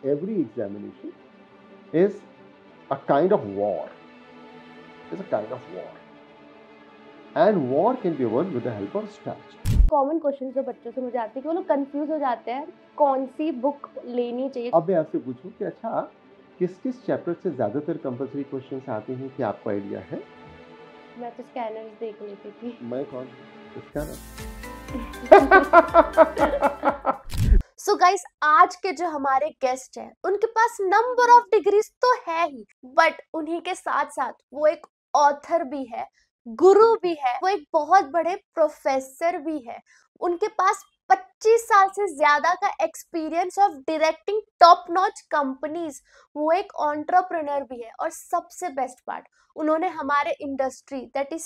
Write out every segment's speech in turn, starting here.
every examination is a kind of war. It's a kind of war. And war can be won with the help of strategy. Common question जो बच्चों से मुझे आते हैं कि वो लोग कंफ्यूज हो जाते हैं कौन सी बुक लेनी चाहिए। अब मैं आपसे पूछूं कि अच्छा किस किस चैप्टर से ज्यादातर कंपलसरी क्वेश्चंस आते हैं, क्या आपको आइडिया है? मैं तो स्कैनर्स देख लेती थी। मैं कौन? स्कैनर। सो गाइस, आज के जो हमारे गेस्ट हैं उनके पास नंबर ऑफ डिग्रीज तो है ही, बट उन्हीं के साथ साथ वो एक ऑथर भी है, गुरु भी है, वो एक बहुत बड़े प्रोफेसर भी है। उनके पास 25 साल से ज्यादा का experience of directing top notch companies. वो एक एंटरप्रेन्योर भी है और सबसे बेस्ट पार्ट, उन्होंने हमारे industry that is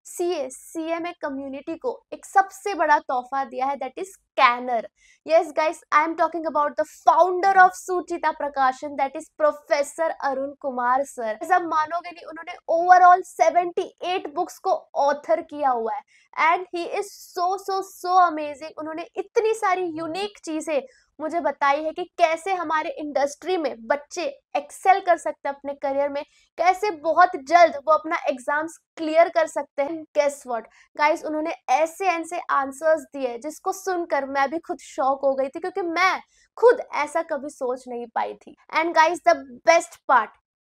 CMA community को एक सबसे बड़ा तोहफा दिया है, that is scanner. Yes, guys, I am talking about the founder of Suchita Prakashan, that is Professor Arun Kumar sir. सब मानोगे नहीं, उन्होंने ओवरऑल 78 बुक्स को ऑथर किया हुआ है and he is so amazing. उन्होंने इतनी सारी यूनिक चीजें मुझे बताई है कि कैसे हमारे इंडस्ट्री में बच्चे एक्सेल कर सकते हैं अपने करियर में, कैसे बहुत जल्द वो अपना एग्जाम्स क्लियर कर सकते हैं। गेस व्हाट गाइस, उन्होंने ऐसे ऐसे आंसर्स दिए जिसको सुनकर मैं भी खुद शॉक हो गई थी, क्योंकि मैं खुद ऐसा कभी सोच नहीं पाई थी। And guys, the best part,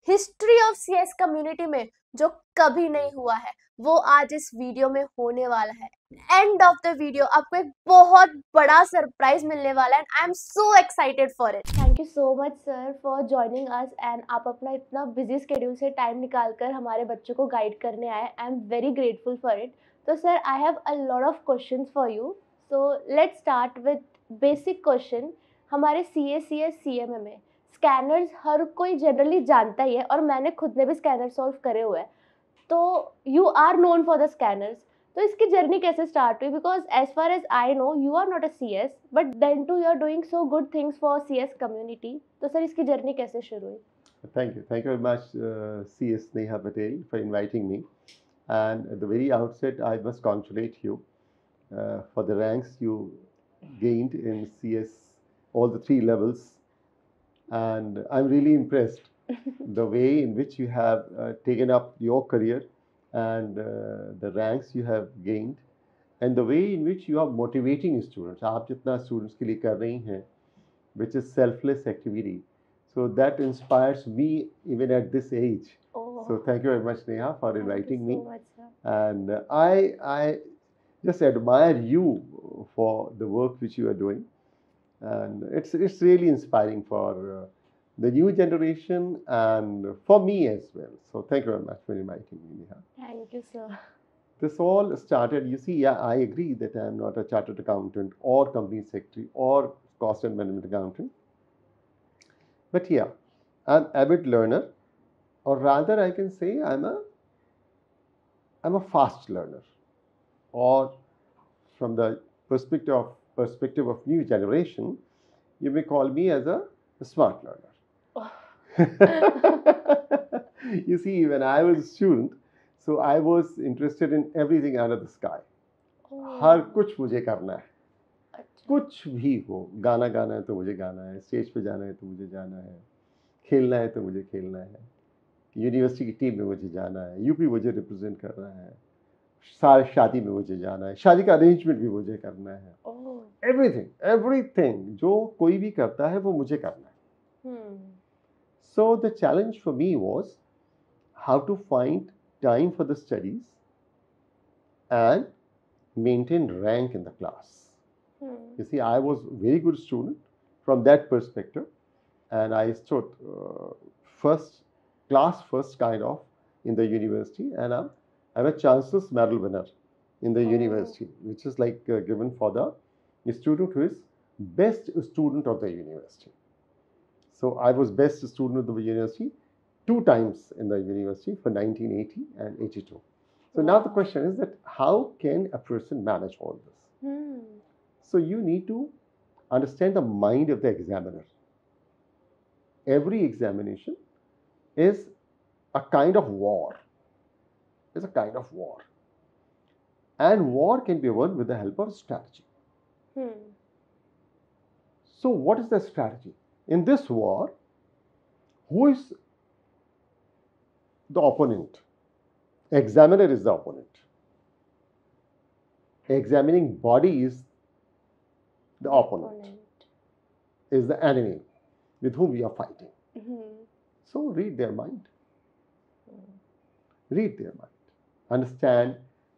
history of CS community में जो कभी नहीं हुआ है वो आज इस वीडियो में होने वाला है। एंड ऑफ द वीडियो आपको एक बहुत बड़ा सरप्राइज मिलने वाला है, I am so excited for it. Thank you so much sir for joining us, and आप अपना इतना बिजी स्केड्यूल से टाइम निकाल कर हमारे बच्चों को गाइड करने आए। I am very grateful for it. तो sir, I have a lot of questions for you, so let's start with basic question. हमारे सीएमए में स्कैनर्स हर कोई जनरली जानता ही है, और मैंने खुद ने भी स्कैनर सॉल्व करे हुए हैं, तो you are known for the scanners. तो इसकी जर्नी कैसे स्टार्ट हुई? Because as far as I know you are not a CS, but then too you are doing so good things for CS community. तो sir, इसकी journey कैसे शुरू हुई? Thank you. Thank you very much, CS Neha Patel, for inviting me. And at the very outset, I must congratulate you for the ranks you gained in CS, all the three levels. And I'm really impressed the way in which you have taken up your career and the ranks you have gained and the way in which you are motivating students. आप जितना students के लिए कर रही हैं, which is selfless activity. So that inspires me even at this age. Oh, So thank you very much, Neha, for inviting thank you me. so much, sir. And I just admire you for the work which you are doing, and it's really inspiring for the new generation and for me as well. So thank you very much for inviting me, Neha. Thank you, sir. This all started, you see, yeah, I agree that I'm not a chartered accountant or company secretary or cost and management accountant. But yeah, I'm avid learner, or rather I can say I'm a fast learner, or from the perspective of new generation, you may call me as a smart learner. Oh. You see, when I was a student, so I was interested in everything under the sky. हर कुछ मुझे करना है, कुछ भी हो, गाना गाना है तो मुझे गाना है, स्टेज पे जाना है तो मुझे जाना है, खेलना है तो मुझे खेलना है, यूनिवर्सिटी की टीम में मुझे जाना है, यूपी मुझे रिप्रेजेंट करना है, सारे शादी में मुझे जाना है, शादी का अरेंजमेंट भी मुझे करना है, एवरीथिंग जो कोई भी करता है वो मुझे करना है. So the challenge for me was how to find time for the studies and maintain rank in the class. You see, I was a very good student from that perspective, and I stood first kind of in the university, and I'm a Chancellor's Medal winner in the university, which is like given for the student who is best student of the university. So I was best student of the university 2 times in the university for 1980 and 82. So now the question is that how can a person manage all this? So you need to understand the mind of the examiner. Every examination is a kind of war. It's a kind of war. And war can be won with the help of strategy. So what is the strategy? In this war, who is the opponent? Examiner is the opponent. Examining body is the opponent, is the enemy with whom we are fighting. So read their mind. Read their mind. Understand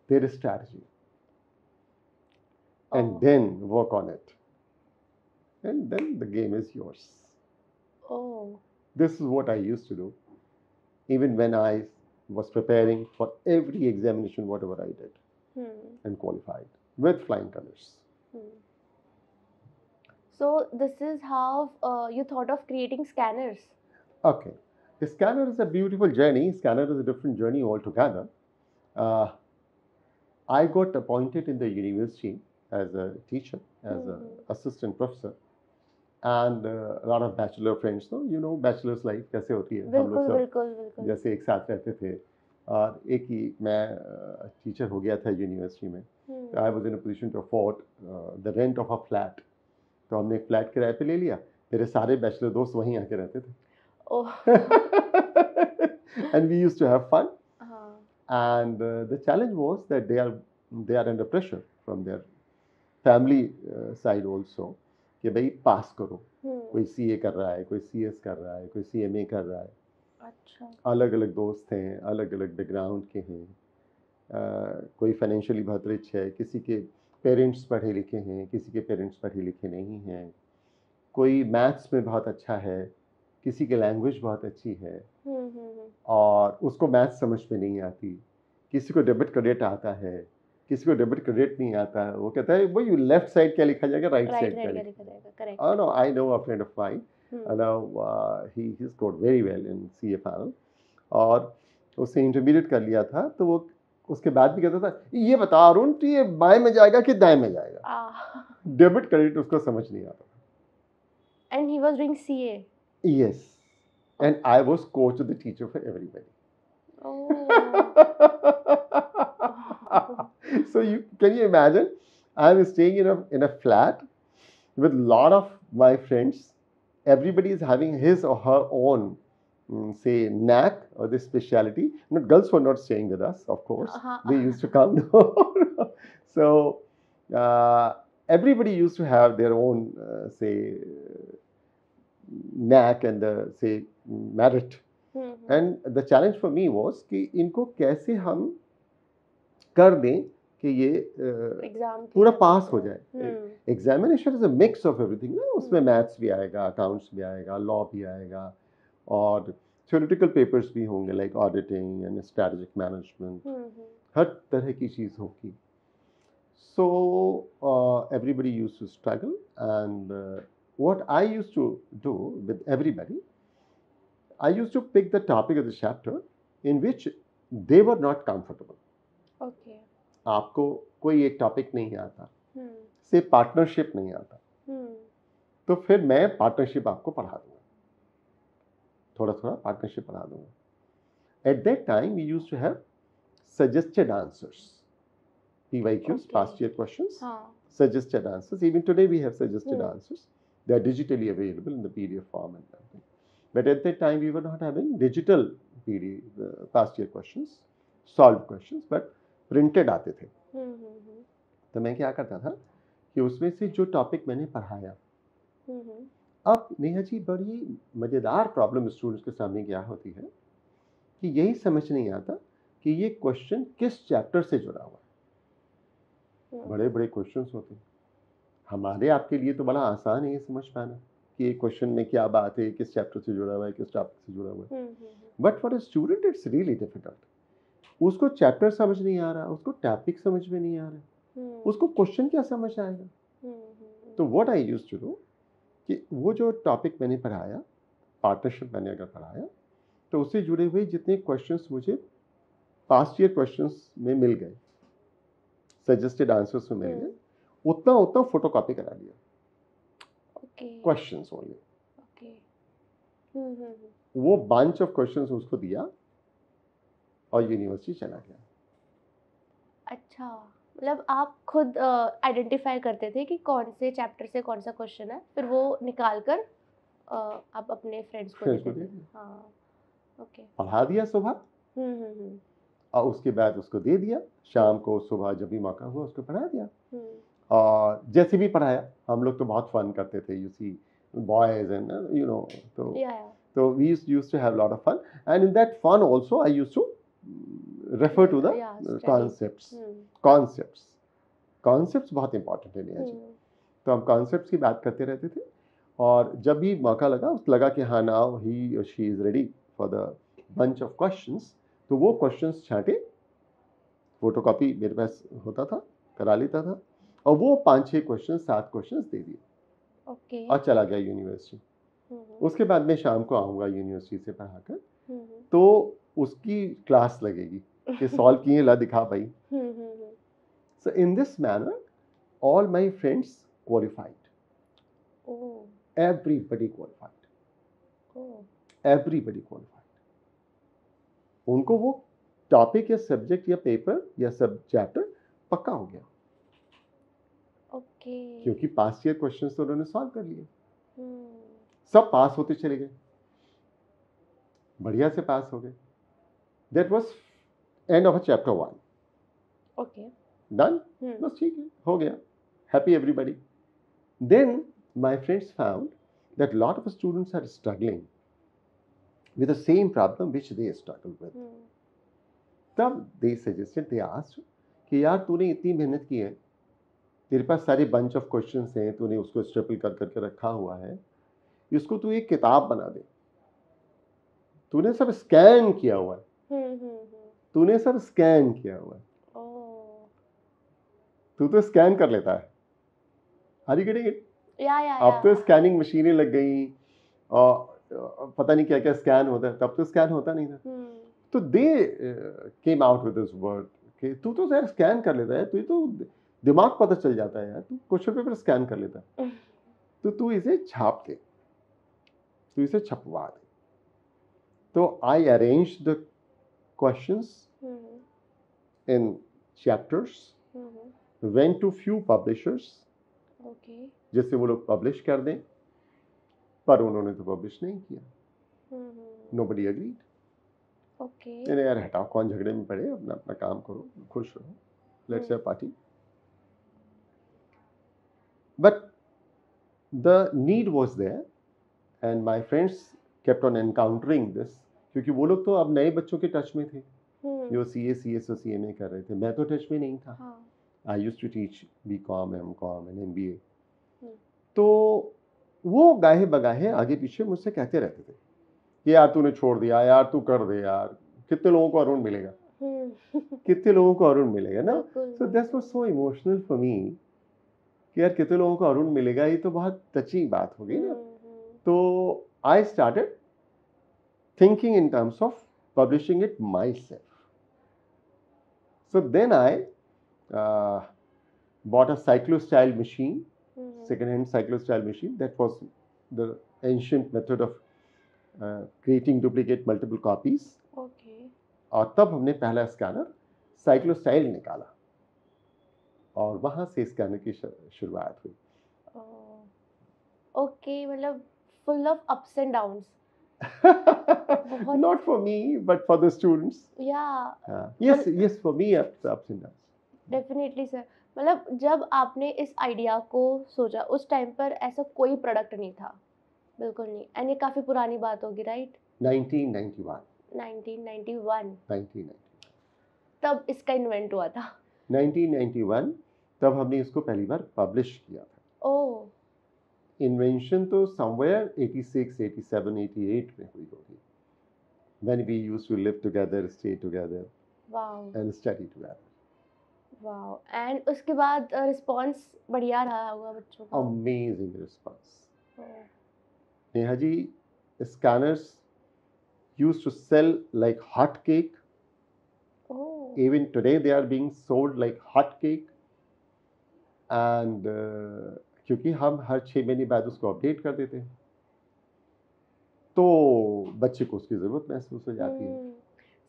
their strategy. And then work on it. And then the game is yours. Oh. This is what I used to do. Even when I was preparing for every examination, whatever I did, and qualified with flying colors. So this is how you thought of creating scanners. Okay. The scanner is a beautiful journey. Scanner is a different journey altogether. I got appointed in the university as a teacher, as an assistant professor. And a lot of bachelor friends, no, you know, bachelor's life कैसे होती है, हम लोग सब जैसे एक साथ रहते थे और एक ही मैं टीचर हो गया था यूनिवर्सिटी में. I was in a position to afford the rent of a flat. तो हमने एक फ्लैट किराए पे ले लिया. मेरे सारे बैचलर दोस्त वहीं आके रहते थे. And we used to have fun. And the challenge was that they are under pressure from their family side also. कि भाई पास करो. कोई सीए कर रहा है, कोई सीएस कर रहा है, कोई सीएमए कर रहा है. अच्छा. अलग अलग दोस्त हैं, अलग अलग बैकग्राउंड के हैं. कोई फाइनेंशियली बहुत रिच है, किसी के पेरेंट्स पढ़े लिखे हैं, किसी के पेरेंट्स पढ़े लिखे नहीं हैं. कोई मैथ्स में बहुत अच्छा है, किसी की लैंग्वेज बहुत अच्छी है और उसको मैथ्स समझ में नहीं आती. किसी को डेबिट क्रेडिट आता है, किसी को डेबिट क्रेडिट नहीं आता है. वो कहता है वो यू लेफ्ट साइड क्या लिखा जाएगा, राइट साइड क्या लिखा जाएगा. Correct. Oh no, I know a friend of mine. He scored very well in CA panel. और उसने इंटरमीडिएट कर लिया था. तो वो उसके बाद भी कहता था ये बता अरुण तो ये बाएं में जाएगा कि दाएं में जाएगा. डेबिट क्रेडिट उसको समझ नहीं आता. And he was doing CA. Yes. And I was coach of the teacher for everybody. Oh. So can you imagine? I'm staying in a flat with a lot of my friends. Everybody is having his or her own, say, knack or this speciality. Not girls were not staying with us, of course. They used to come down. So everybody used to have their own, say, knack and the say merit. And the challenge for me was कि इनको कैसे हम कर दें कि ये पूरा पास हो जाए. Examination is a mix of everything ना. उसमें मैथ्स भी आएगा, अकाउंट्स भी आएगा, लॉ भी आएगा और थ्योरेटिकल पेपर्स भी होंगे like auditing and strategic management. हर तरह की चीज़ होगी. So everybody used to struggle and what I used to do with everybody, I used to pick the topic of the chapter in which they were not comfortable. Okay. आपको कोई एक topic नहीं आता, से पार्टनरशिप नहीं आता, तो फिर मैं पार्टनरशिप आपको पढ़ा दूंगा. थोड़ा थोड़ा पार्टनरशिप पढ़ा दूंगा. At that time we used to have suggested answers, PYQs, past year questions, suggested answers. Even today we have suggested answers. They are digitally available in the PDF form and everything. But at that time, we were not having digital PDF, past year questions, solved questions, but printed आते थे. तो मैं क्या करता था कि उसमें से जो टॉपिक मैंने पढ़ाया. अब नेहा जी बड़ी मज़ेदार प्रॉब्लम स्टूडेंट्स के सामने क्या होती है कि यही समझ नहीं आता कि ये क्वेश्चन किस चैप्टर से जुड़ा हुआ है. बड़े बड़े क्वेश्चंस होते हैं. हमारे आपके लिए तो बड़ा आसान है ये समझ पाना कि ये क्वेश्चन में क्या बात है, किस चैप्टर से जुड़ा हुआ है, किस टॉपिक से जुड़ा हुआ है. But for a student it's really difficult. उसको चैप्टर समझ नहीं आ रहा, उसको टॉपिक समझ में नहीं आ रहा, उसको क्वेश्चन क्या समझ आएगा. तो what I used to do कि वो जो टॉपिक मैंने पढ़ाया, पार्टनरशिप मैंने अगर पढ़ाया, तो उससे जुड़े हुए जितने क्वेश्चंस मुझे पास्ट ईयर क्वेश्चंस में मिल गए, सजेस्टेड आंसर्स में मिल गए, उतना उतना फोटोकॉपी करा लिया. Questions only. वो बंच ऑफ क्वेश्चंस उसको दिया और यूनिवर्सिटी चला गया. अच्छा, मतलब आप खुद आइडेंटिफाई करते थे कि कौन से चैप्टर से कौन सा क्वेश्चन है, फिर वो निकाल कर आप अपने फ्रेंड्स को फ्रेंड्स को देते दे थे? दिया, हाँ, ओके। पढ़ा दिया सुबह हम्म। और उसके बाद उसको दे दिया, शाम को सुबह जब भी मौका हुआ उसको पढ़ा दिया। हम्म। और जैसे भी पढ़ाया, हम लोग तो बहुत फन करते थे, यू सी बॉयज एंड तो या we used to have a lot of fun, and in that fun also I used to refer to the study. concepts बहुत इंपॉर्टेंट है नेहा जी। तो हम कॉन्सेप्ट्स की बात करते रहते थे, और जब भी मौका लगा कि हाँ नाउ ही और she is ready for the bunch of questions, तो वो क्वेश्चंस छांटे, फोटोकॉपी मेरे पास होता था, करा लेता था, और वो 5-6 क्वेश्चन 7 क्वेश्चन दे दिए ओके। और चला गया यूनिवर्सिटी। उसके बाद में शाम को आऊँगा यूनिवर्सिटी से पढ़ाकर, तो उसकी क्लास लगेगी कि सॉल्व किए, ला दिखा भाई। So in this manner all my friends qualified. Oh, Everybody qualified. oh, Everybody qualified. उनको वो टॉपिक या सब्जेक्ट या पेपर या सब चैप्टर पक्का हो गया, ओके। क्योंकि पास्ट ईयर क्वेश्चंस तो उन्होंने सॉल्व कर लिए, सब पास होते चले गए, बढ़िया से पास हो गए। That was end of chapter 1। Okay, done, बस ठीक है, हो गया, happy everybody. Then my friends found that a lot of students are struggling with the same problem which they struggle with. तब they suggested, they asked कि यार तूने इतनी मेहनत की है, तेरे पास सारे बंच ऑफ क्वेश्चंस हैं, तूने उसको स्टेपल कर करके रखा हुआ है, इसको तू एक किताब बना दे, तूने सब स्कैन किया हुआ है, तूने सब स्कैन किया हुआ है, तू तो स्कैन कर लेता है। Are you getting it? अब तो स्कैनिंग मशीनें लग गई और पता नहीं क्या क्या स्कैन होता है, तब तो स्कैन होता नहीं था। तो they came out with this word कि तू तो यार स्कैन कर लेता है, तू तो दिमाग पता चल जाता है यार, तू क्वेश्चन पेपर स्कैन कर लेता है, तो तू इसे छाप दे, तू इसे छपवा दे। तो I arrange the questions in chapters, went to few publishers, जिससे वो लोग पब्लिश कर दें, पर उन्होंने तो पब्लिश नहीं किया। Nobody agreed. ओके, यार हटाओ, कौन झगड़े में पड़े, अपना अपना काम करो, खुश रहो, let's have party. But the need was there and my friends kept on encountering this, क्योंकि वो लोग तो अब नए बच्चों के टच में थे, जो सीए सीएस और सीएमए कर रहे थे, मैं तो टच में नहीं था। I used to teach BCom, MCom and MBA. तो वो गाहे बगाहे आगे पीछे मुझसे कहते रहते थे कि यार तूने छोड़ दिया, यार तू कर दे, यार कितने लोगों को अरुण मिलेगा, कितने लोगों को अरुण मिलेगा ना। So that was so emotional for me कि यार कितने लोगों को अरुण मिलेगा, ये तो बहुत टची बात हो गई ना। तो I started thinking in terms of publishing it myself. So then I bought a cyclostyle machine, second-hand cyclostyle machine. That was the ancient method of creating duplicate multiple copies. Okay. और तब हमने पहला scanner cyclostyle निकाला और वहां से scanner की शुरुआत हुई। ओके, मतलब full of ups and downs. Not for me, but for the students. Yeah. Yes, for me ups and downs. Definitely sir. मतलब जब आपने इस आइडिया को सोचा, उस टाइम पर ऐसा कोई प्रोडक्ट नहीं था, बिल्कुल नहीं, एंड ये काफी पुरानी बात होगी, राइट? 1991 तब इसका इन्वेंट हुआ था। 1991 तब हमने इसको पहली बार पब्लिश किया था। ओह, इन्वेंशन तो समवेयर 86, 87, 88 में हुई होगी, when we used to live together, stay together, wow, and study together. Wow, and उसके बाद रिस्पांस बढ़िया रहा होगा बच्चों का? Amazing response. Neha ji, scanners used to sell like hot cake. Oh. Even today they are being sold like hot cake. And क्योंकि हम हर 6 महीने बाद उसको अपडेट कर देते हैं, तो बच्चे को उसकी ज़रूरत महसूस हो जाती है।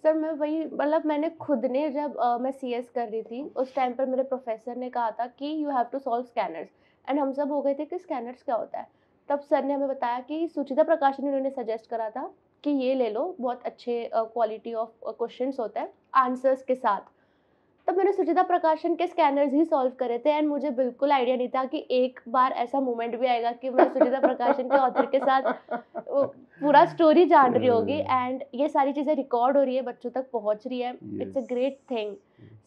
सर मैं वही, मतलब मैंने खुद ने जब मैं सीएस कर रही थी, उस टाइम पर मेरे प्रोफेसर ने कहा था कि you have to solve scanners, and हम सब हो गए थे कि स्कैनर्स क्या होता है। तब सर ने हमें बताया कि सुचिता प्रकाशन उन्होंने सजेस्ट करा था कि ये ले लो, बहुत अच्छे क्वालिटी ऑफ क्वेश्चंस होता है आंसर्स के साथ। तब मैंने सुचिता प्रकाशन के स्कैनर्स ही सॉल्व करे थे एंड मुझे बिल्कुल आइडिया नहीं था कि एक बार ऐसा मोमेंट भी आएगा कि मैं सुचिता प्रकाशन के ऑथर के साथ पूरा स्टोरी जान रही होगी एंड ये सारी चीज़ें रिकॉर्ड हो रही है, बच्चों तक पहुंच रही है। It's a great thing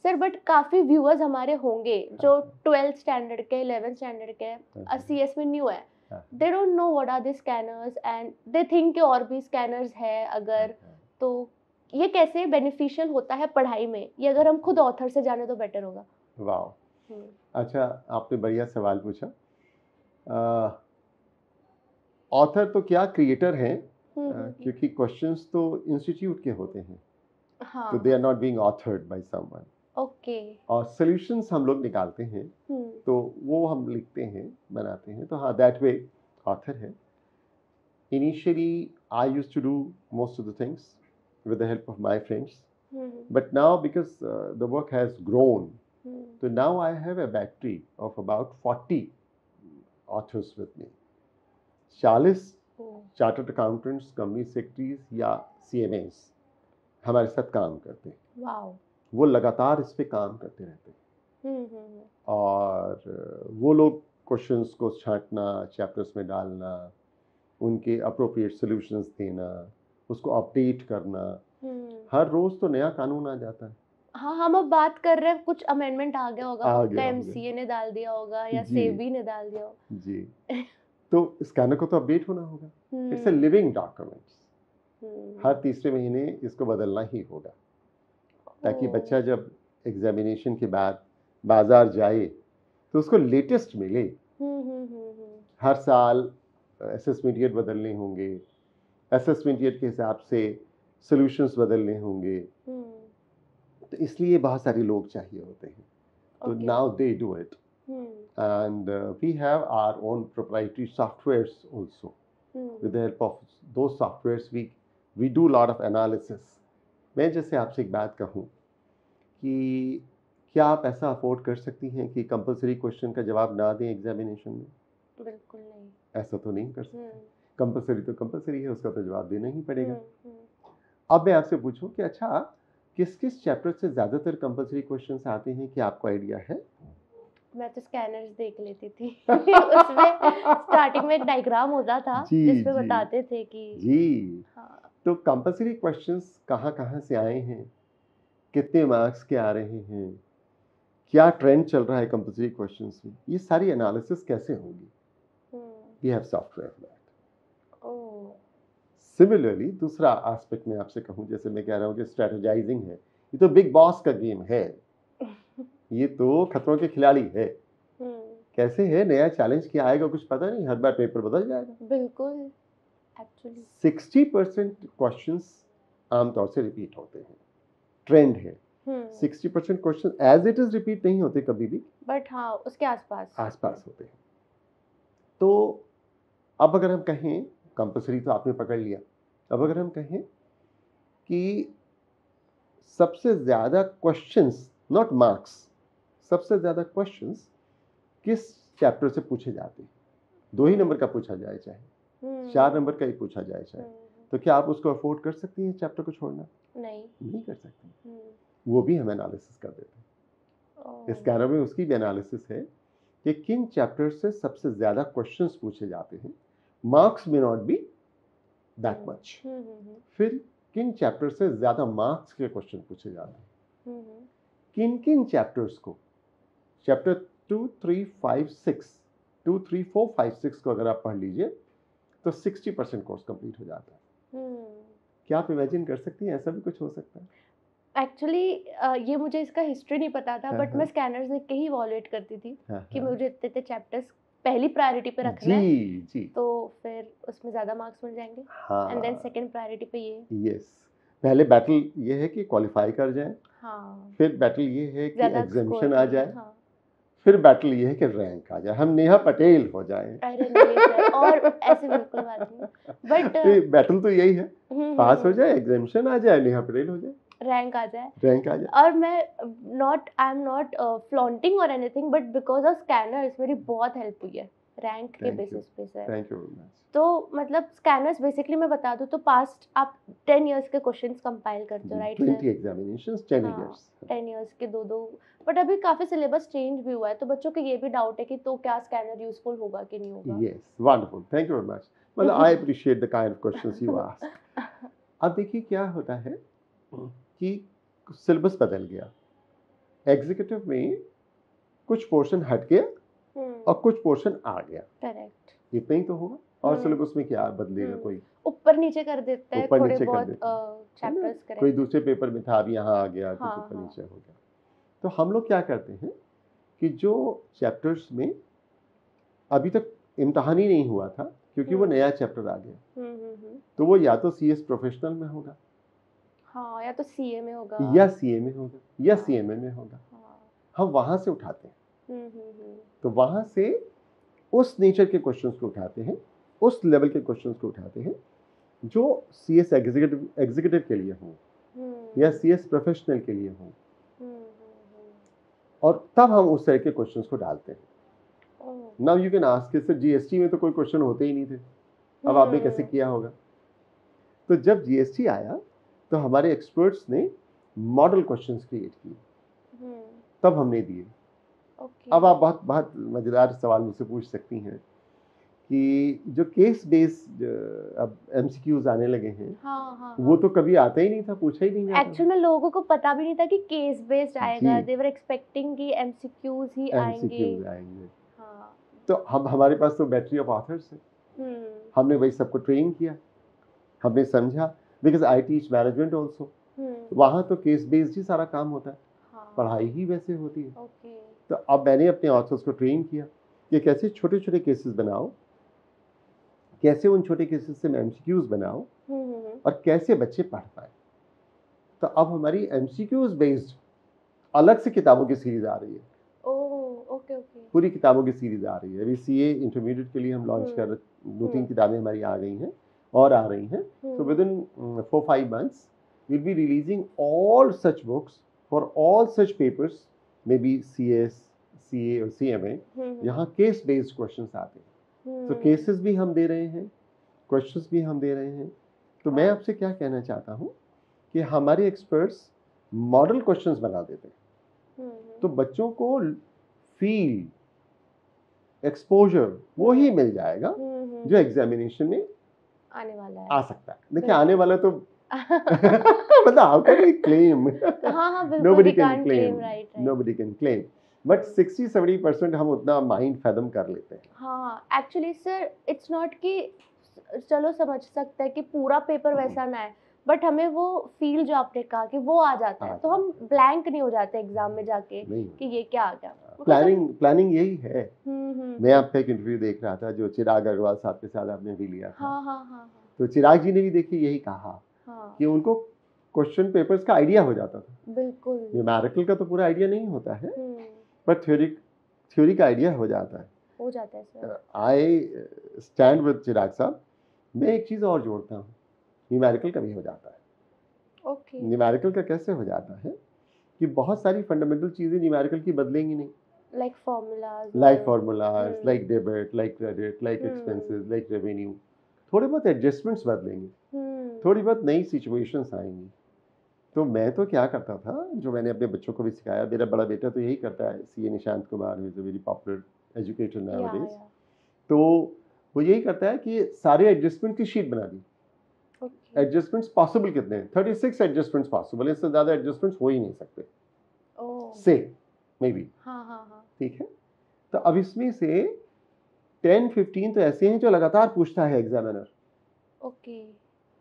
sir. But काफ़ी व्यूअर्स हमारे होंगे जो 12th स्टैंडर्ड के, 11th स्टैंडर्ड के, CS में न्यू है। They don't know what are the scanners and they think कि और भी स्कैनर्स है अगर, तो ये कैसे बेनिफिशियल होता है पढ़ाई में, ये अगर हम खुद ऑथर से जाने तो बेटर होगा। वाह, अच्छा आपने बढ़िया सवाल पूछा। ऑथर तो क्या, क्रिएटर हैं, क्योंकि क्वेश्चंस तो इंस्टीट्यूट के होते हैं, तो they are not being authored by someone. Okay. और सॉल्यूशंस हम लोग निकालते हैं, तो वो हम लिखते हैं, बनाते हैं, तो हाँ दैट वे ऑथर है। Initially I used to do most of the things with the help of my friends. But now because the work has grown, so now I have a battery of about 40 authors with me. 40 chartered accountants, company secretaries या CMAs हमारे साथ काम करते हैं। wow. वो लगातार इस पे काम करते रहते हैं। और वो लोग क्वेश्चंस को छांटना, चैप्टर्स में डालना, उनके अप्रोप्रिएट सॉल्यूशंस देना, उसको अपडेट करना। हर रोज तो नया कानून आ जाता है। हाँ, हम अब बात कर रहे हैं, कुछ अमेंडमेंट आ गया होगा, MCA ने डाल दिया होगा या सेबी ने डाल दिया होगा जी। तो स्कैनर को तो अपडेट होना होगा। It's a living document. हर तीसरे महीने इसको बदलना ही होगा, ताकि बच्चा जब एग्जामिनेशन के बाद बाजार जाए तो उसको लेटेस्ट मिले। हर साल असेसमेंट ईयर बदलने होंगे, असेसमेंट ईयर के हिसाब से सॉल्यूशंस बदलने होंगे, तो इसलिए बहुत सारे लोग चाहिए होते हैं। तो now they do it and we have our own proprietary softwares also. With the help of two softwares we do lot of analysis. मैं जैसे आपसे एक बात कहूँ कि क्या आप ऐसा अफोर्ड कर सकती हैं कि कंपलसरी क्वेश्चन का जवाब ना दें एग्जामिनेशन में? बिल्कुल नहीं, ऐसा तो नहीं कर सकते। कंपलसरी तो कंपलसरी है, उसका तो जवाब देना ही पड़ेगा। अब मैं आपसे पूछूं कि अच्छा किस किस चैप्टर से ज्यादातर कंपलसरी क्वेश्चंस आते हैं, कि आपको आइडिया है? मैं तो स्कैनर्स देख लेती थी उसमें स्टार्टिंग में एक डायग्राम होता था जिसमें बताते थे कि जी हाँ। तो कंपलसरी क्वेश्चंस कहाँ से आए हैं, कितने मार्क्स के आ रहे हैं, क्या ट्रेंड चल रहा है कंपलसरी क्वेश्चंस में, ये सारी एनालिसिस कैसे होगी? We have software for that. Similarly दूसरा एस्पेक्ट में आपसे कहूँ, जैसे मैं कह रहा हूँ कि स्ट्रेटेजाइजिंग है, ये तो बिग बॉस का गेम है, ये तो खतरों के खिलाड़ी है। कैसे है, नया चैलेंज क्या आएगा कुछ पता नहीं, हर बार पेपर बदल जाएगा। बिल्कुल, एक्चुअली 60% क्वेश्चंस आमतौर से रिपीट होते हैं, ट्रेंड है। 60% question as it is repeat नहीं होते कभी भी, बट हाँ उसके आसपास होते हैं। तो अब अगर हम कहें, कंपलसरी तो आपने पकड़ लिया, अब अगर हम कहें कि सबसे ज्यादा क्वेश्चंस, नॉट मार्क्स, सबसे ज्यादा क्वेश्चंस किस चैप्टर से पूछे जाते हैं? 2 ही नंबर का पूछा जाए, चाहे 4 नंबर का ही पूछा जाए चाहे, तो क्या आप उसको अफोर्ड कर सकती हैं चैप्टर को छोड़ना? नहीं कर सकती। वो भी हम एनालिसिस कर देते हैं। स्कैनर में उसकी भी एनालिसिस है कि किन चैप्टर से सबसे ज्यादा क्वेश्चंस पूछे जाते हैं, मार्क्स में नॉट बी दैट मच। फिर किन चैप्टर से ज्यादा मार्क्स के क्वेश्चन पूछे जाते हैं, किन किन चैप्टर्स को, चैप्टर 2, 3, 5, 6, 2, 3, 4, 5, 6 को अगर आप पढ़ लीजिए तो 60% कोर्स कंप्लीट हो जाता है। क्या आप इमेजिन कर सकती हैं ऐसा भी कुछ हो सकता है? एक्चुअली ये मुझे इसका हिस्ट्री नहीं पता था, बट मैं स्कैनर्स देख के ही इवैल्यूएट करती थी कि मुझे इतने चैप्टर्स पहली प्रायोरिटी पे रखना है, तो फिर उसमें ज्यादा मार्क्स मिल जाएंगे। एंड देन सेकंड प्रायोरिटी पे ये। यस, पहले बैटल ये है कि क्वालिफाई कर जाए, फिर बैटल ये है कि एग्जामिनेशन आ जाए, फिर बैटल ये है कि रैंक आ जाए, हम नेहा पटेल हो जाएं। अरे नहीं सर, और ऐसे बिल्कुल बात नहीं, बट बैटल तो यही है, पास हो जाए, एग्जामिनेशन आ जाए, नेहा पटेल हो जाए, रैंक आ जाए। और मैं आई एम नॉट फ्लॉन्टिंग और anything, but because of scanners मेरी बहुत हेल्प हुई है। रैंक के Thank you. बेसिस पे sir. Thank you very much. तो मतलब स्कैनर्स बेसिकली मैं बता दूं तो पास्ट आप 10 इयर्स के क्वेश्चंस कंपाइल करते हो, राइट 20 सर? एग्जामिनेशंस 10 हाँ, इयर्स। 10 इयर्स के दो दो। बट अभी काफी सिलेबस चेंज भी हुआ है, तो बच्चों को ये भी डाउट है कि तो क्या स्कैनर यूजफुल होगा कि नहीं होगा। Yes, wonderful. Thank you very much. Well, I appreciate the kind of questions you ask. अब देखिए क्या होता है कि सिलेबस बदल गया। एग्जीक्यूटिव में कुछ पोर्शन हट गया और कुछ पोर्शन आ गया, करेक्ट। इतना ही तो होगा। और सिलेबस में क्या बदलेगा? कोई ऊपर नीचे कर देते हैं, ऊपर थोड़े नीचे कर बहुत देते हैं, है ना? चैप्टर्स कोई करेक्ट। दूसरे पेपर में था, अब यहाँ आ गया, कुछ हाँ, ऊपर हाँ। नीचे हो गया। तो हम लोग क्या करते हैं कि जो चैप्टर्स में अभी तक इम्तहान ही नहीं हुआ था, क्योंकि वो नया चैप्टर आ गया, तो वो या तो सीएस प्रोफेशनल में होगा, हाँ, या तो सीए में होगा, या सीए में होगा, या सीएमए में होगा। हाँ। हम वहां से उठाते हैं। तो वहां से उस नेचर के क्वेश्चंस को उठाते हैं, उस लेवल के क्वेश्चंस को उठाते हैं जो सीएस एग्जीक्यूटिव के लिए हों या सीएस प्रोफेशनल के लिए हों, और तब हम उस तरह के क्वेश्चंस को डालते हैं। Now you can ask, sir GST में तो कोई क्वेश्चन होते ही नहीं थे, अब आपने कैसे किया होगा? तो जब जीएसटी आया तो हमारे एक्सपर्ट्स ने मॉडल क्वेश्चंस क्रिएट किए, तब हमने दिए। अब आप बहुत बहुत मजेदार सवाल मुझसे पूछ सकती हैं कि जो केस बेस्ड अब एमसीक्यूज आने लगे हैं, हाँ, वो तो कभी आता ही नहीं था, पूछा ही नहीं जाता। एक्चुअल में लोगों को पता भी नहीं था कि केस बेस्ड आएगा, जी। दे वर एक्सपेक्टिंग कि एमसीक्यूज ही आएंगे। एमसीक्यूज आएंगे। हाँ। तो हमारे पास तो बैटरी ऑफ ऑथर्स है, हमने वही सबको ट्रेन किया, हमने समझा, because I teach management also, वहाँ तो केस बेस्ड ही सारा काम होता है, हाँ। पढ़ाई ही वैसे होती है। ओके। तो अब मैंने अपने ऑथर्स को ट्रेन किया कि कैसे छोटे छोटे केसेस बनाओ, कैसे उन छोटे केसेस से एमसीक्यूज बनाओ, और कैसे बच्चे पढ़ पाए। तो अब हमारी एमसीक्यूज बेस्ड अलग से किताबों की सीरीज आ रही है। ओके। पूरी किताबों की सीरीज आ रही है। अभी सीए इंटरमीडिएट के लिए हम लॉन्च कर रहे, 2-3 किताबें हमारी आ गई हैं और आ रही हैं। So with in 4-5 months we'll be releasing all such books for all such papers, maybe CS, CA और CMA। यहाँ केस बेस्ड क्वेश्चंस आते हैं, तो केसेस भी हम दे रहे हैं, क्वेश्चंस भी हम दे रहे हैं। तो मैं आपसे क्या कहना चाहता हूँ कि हमारे एक्सपर्ट्स मॉडल क्वेश्चंस बना देते हैं, तो बच्चों को फील, एक्सपोजर वो ही मिल जाएगा जो एग्जामिनेशन में आने वाला है, आ सकता है। देखिए आने वाला तो मतलब how can we claim? हाँ, बिल्कुल, Nobody we can can't claim. claim, right. Nobody can claim. But 60-70% हम उतना माइंड फैदम कर लेते हैं। हाँ, एक्चुअली सर इट्स नॉट कि चलो समझ सकते हैं कि पूरा पेपर वैसा ना है, बट हमें वो फील जो आपने कहा कि वो आ जाता है, तो हम ब्लैंक नहीं हो जाते एग्जाम में जाके कि ये क्या आ गया। प्लानिंग यही है। मैं आपका एक इंटरव्यू देख रहा था जो चिराग अग्रवाल साहब के साथ आपने भी लिया था। हाँ। तो चिराग जी ने भी देखिए यही कहा कि उनको क्वेश्चन पेपर्स का आइडिया हो जाता था। बिल्कुल। न्यूमेरिकल का तो पूरा आइडिया नहीं होता है, पर थ्योरी का आइडिया हो जाता है सर। आई स्टैंड विद चिराग साहब। मैं एक चीज और जोड़ता हूँ, न्यूमेरिकल का भी हो जाता है। ओके। न्यूमेरिकल का कैसे हो जाता है कि बहुत सारी फंडामेंटल चीजें न्यूमेरिकल की बदलेंगी नहीं, like formulas, like debit, like credit, like expenses, like revenue, थोड़े बहुत एडजस्टमेंट्स बदलेंगे, थोड़ी बहुत नई सिचुएशंस आएंगी। तो मैं तो क्या करता था, जो मैंने अपने बच्चों को भी सिखाया, मेरा बड़ा बेटा तो यही करता है, CA Nishant Kumar is a very popular educator nowadays. तो वो यही करता है कि सारे एडजस्टमेंट की शीट बना दी। एडजस्टमेंट्स पॉसिबल कितने हैं? 36 एडजस्टमेंट्स पॉसिबल है, इससे ज्यादा एडजस्टमेंट्स हो ही नहीं सकते। से मे बी, हाँ। ठीक है। तो अब इसमें से 10-15 तो ऐसे हैं जो लगातार पूछता है एग्जामिनर। ओके।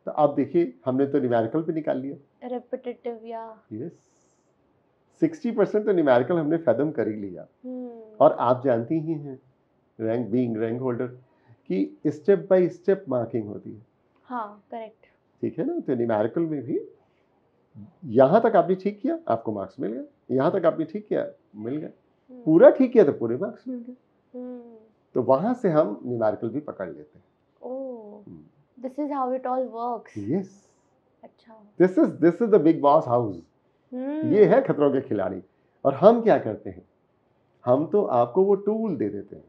तो आप देखिए, हमने तो न्यूमेरिकल पे निकाल लिया, रेपिटेटिव या यस 60% तो न्यूमेरिकल हमने फैदम कर ही लिया। और आप जानती ही हैं, रैंक होल्डर की स्टेप बाय स्टेप मार्किंग होती है। हाँ, करेक्ट, ठीक है ना। तो न्यूमेरिकल में भी यहाँ तक आपने ठीक किया, आपको मार्क्स मिल गए, यहाँ तक आपने ठीक किया, मिल गए, पूरा ठीक किया तो पूरे मार्क्स मिल गए। तो वहां से हम न्यूमेरिकल भी पकड़ लेते हैं। This is how it all works. Yes, अच्छा, this is the big boss house. ये है खतरों के खिलाड़ी। और हम क्या करते हैं, हम तो आपको वो टूल दे देते हैं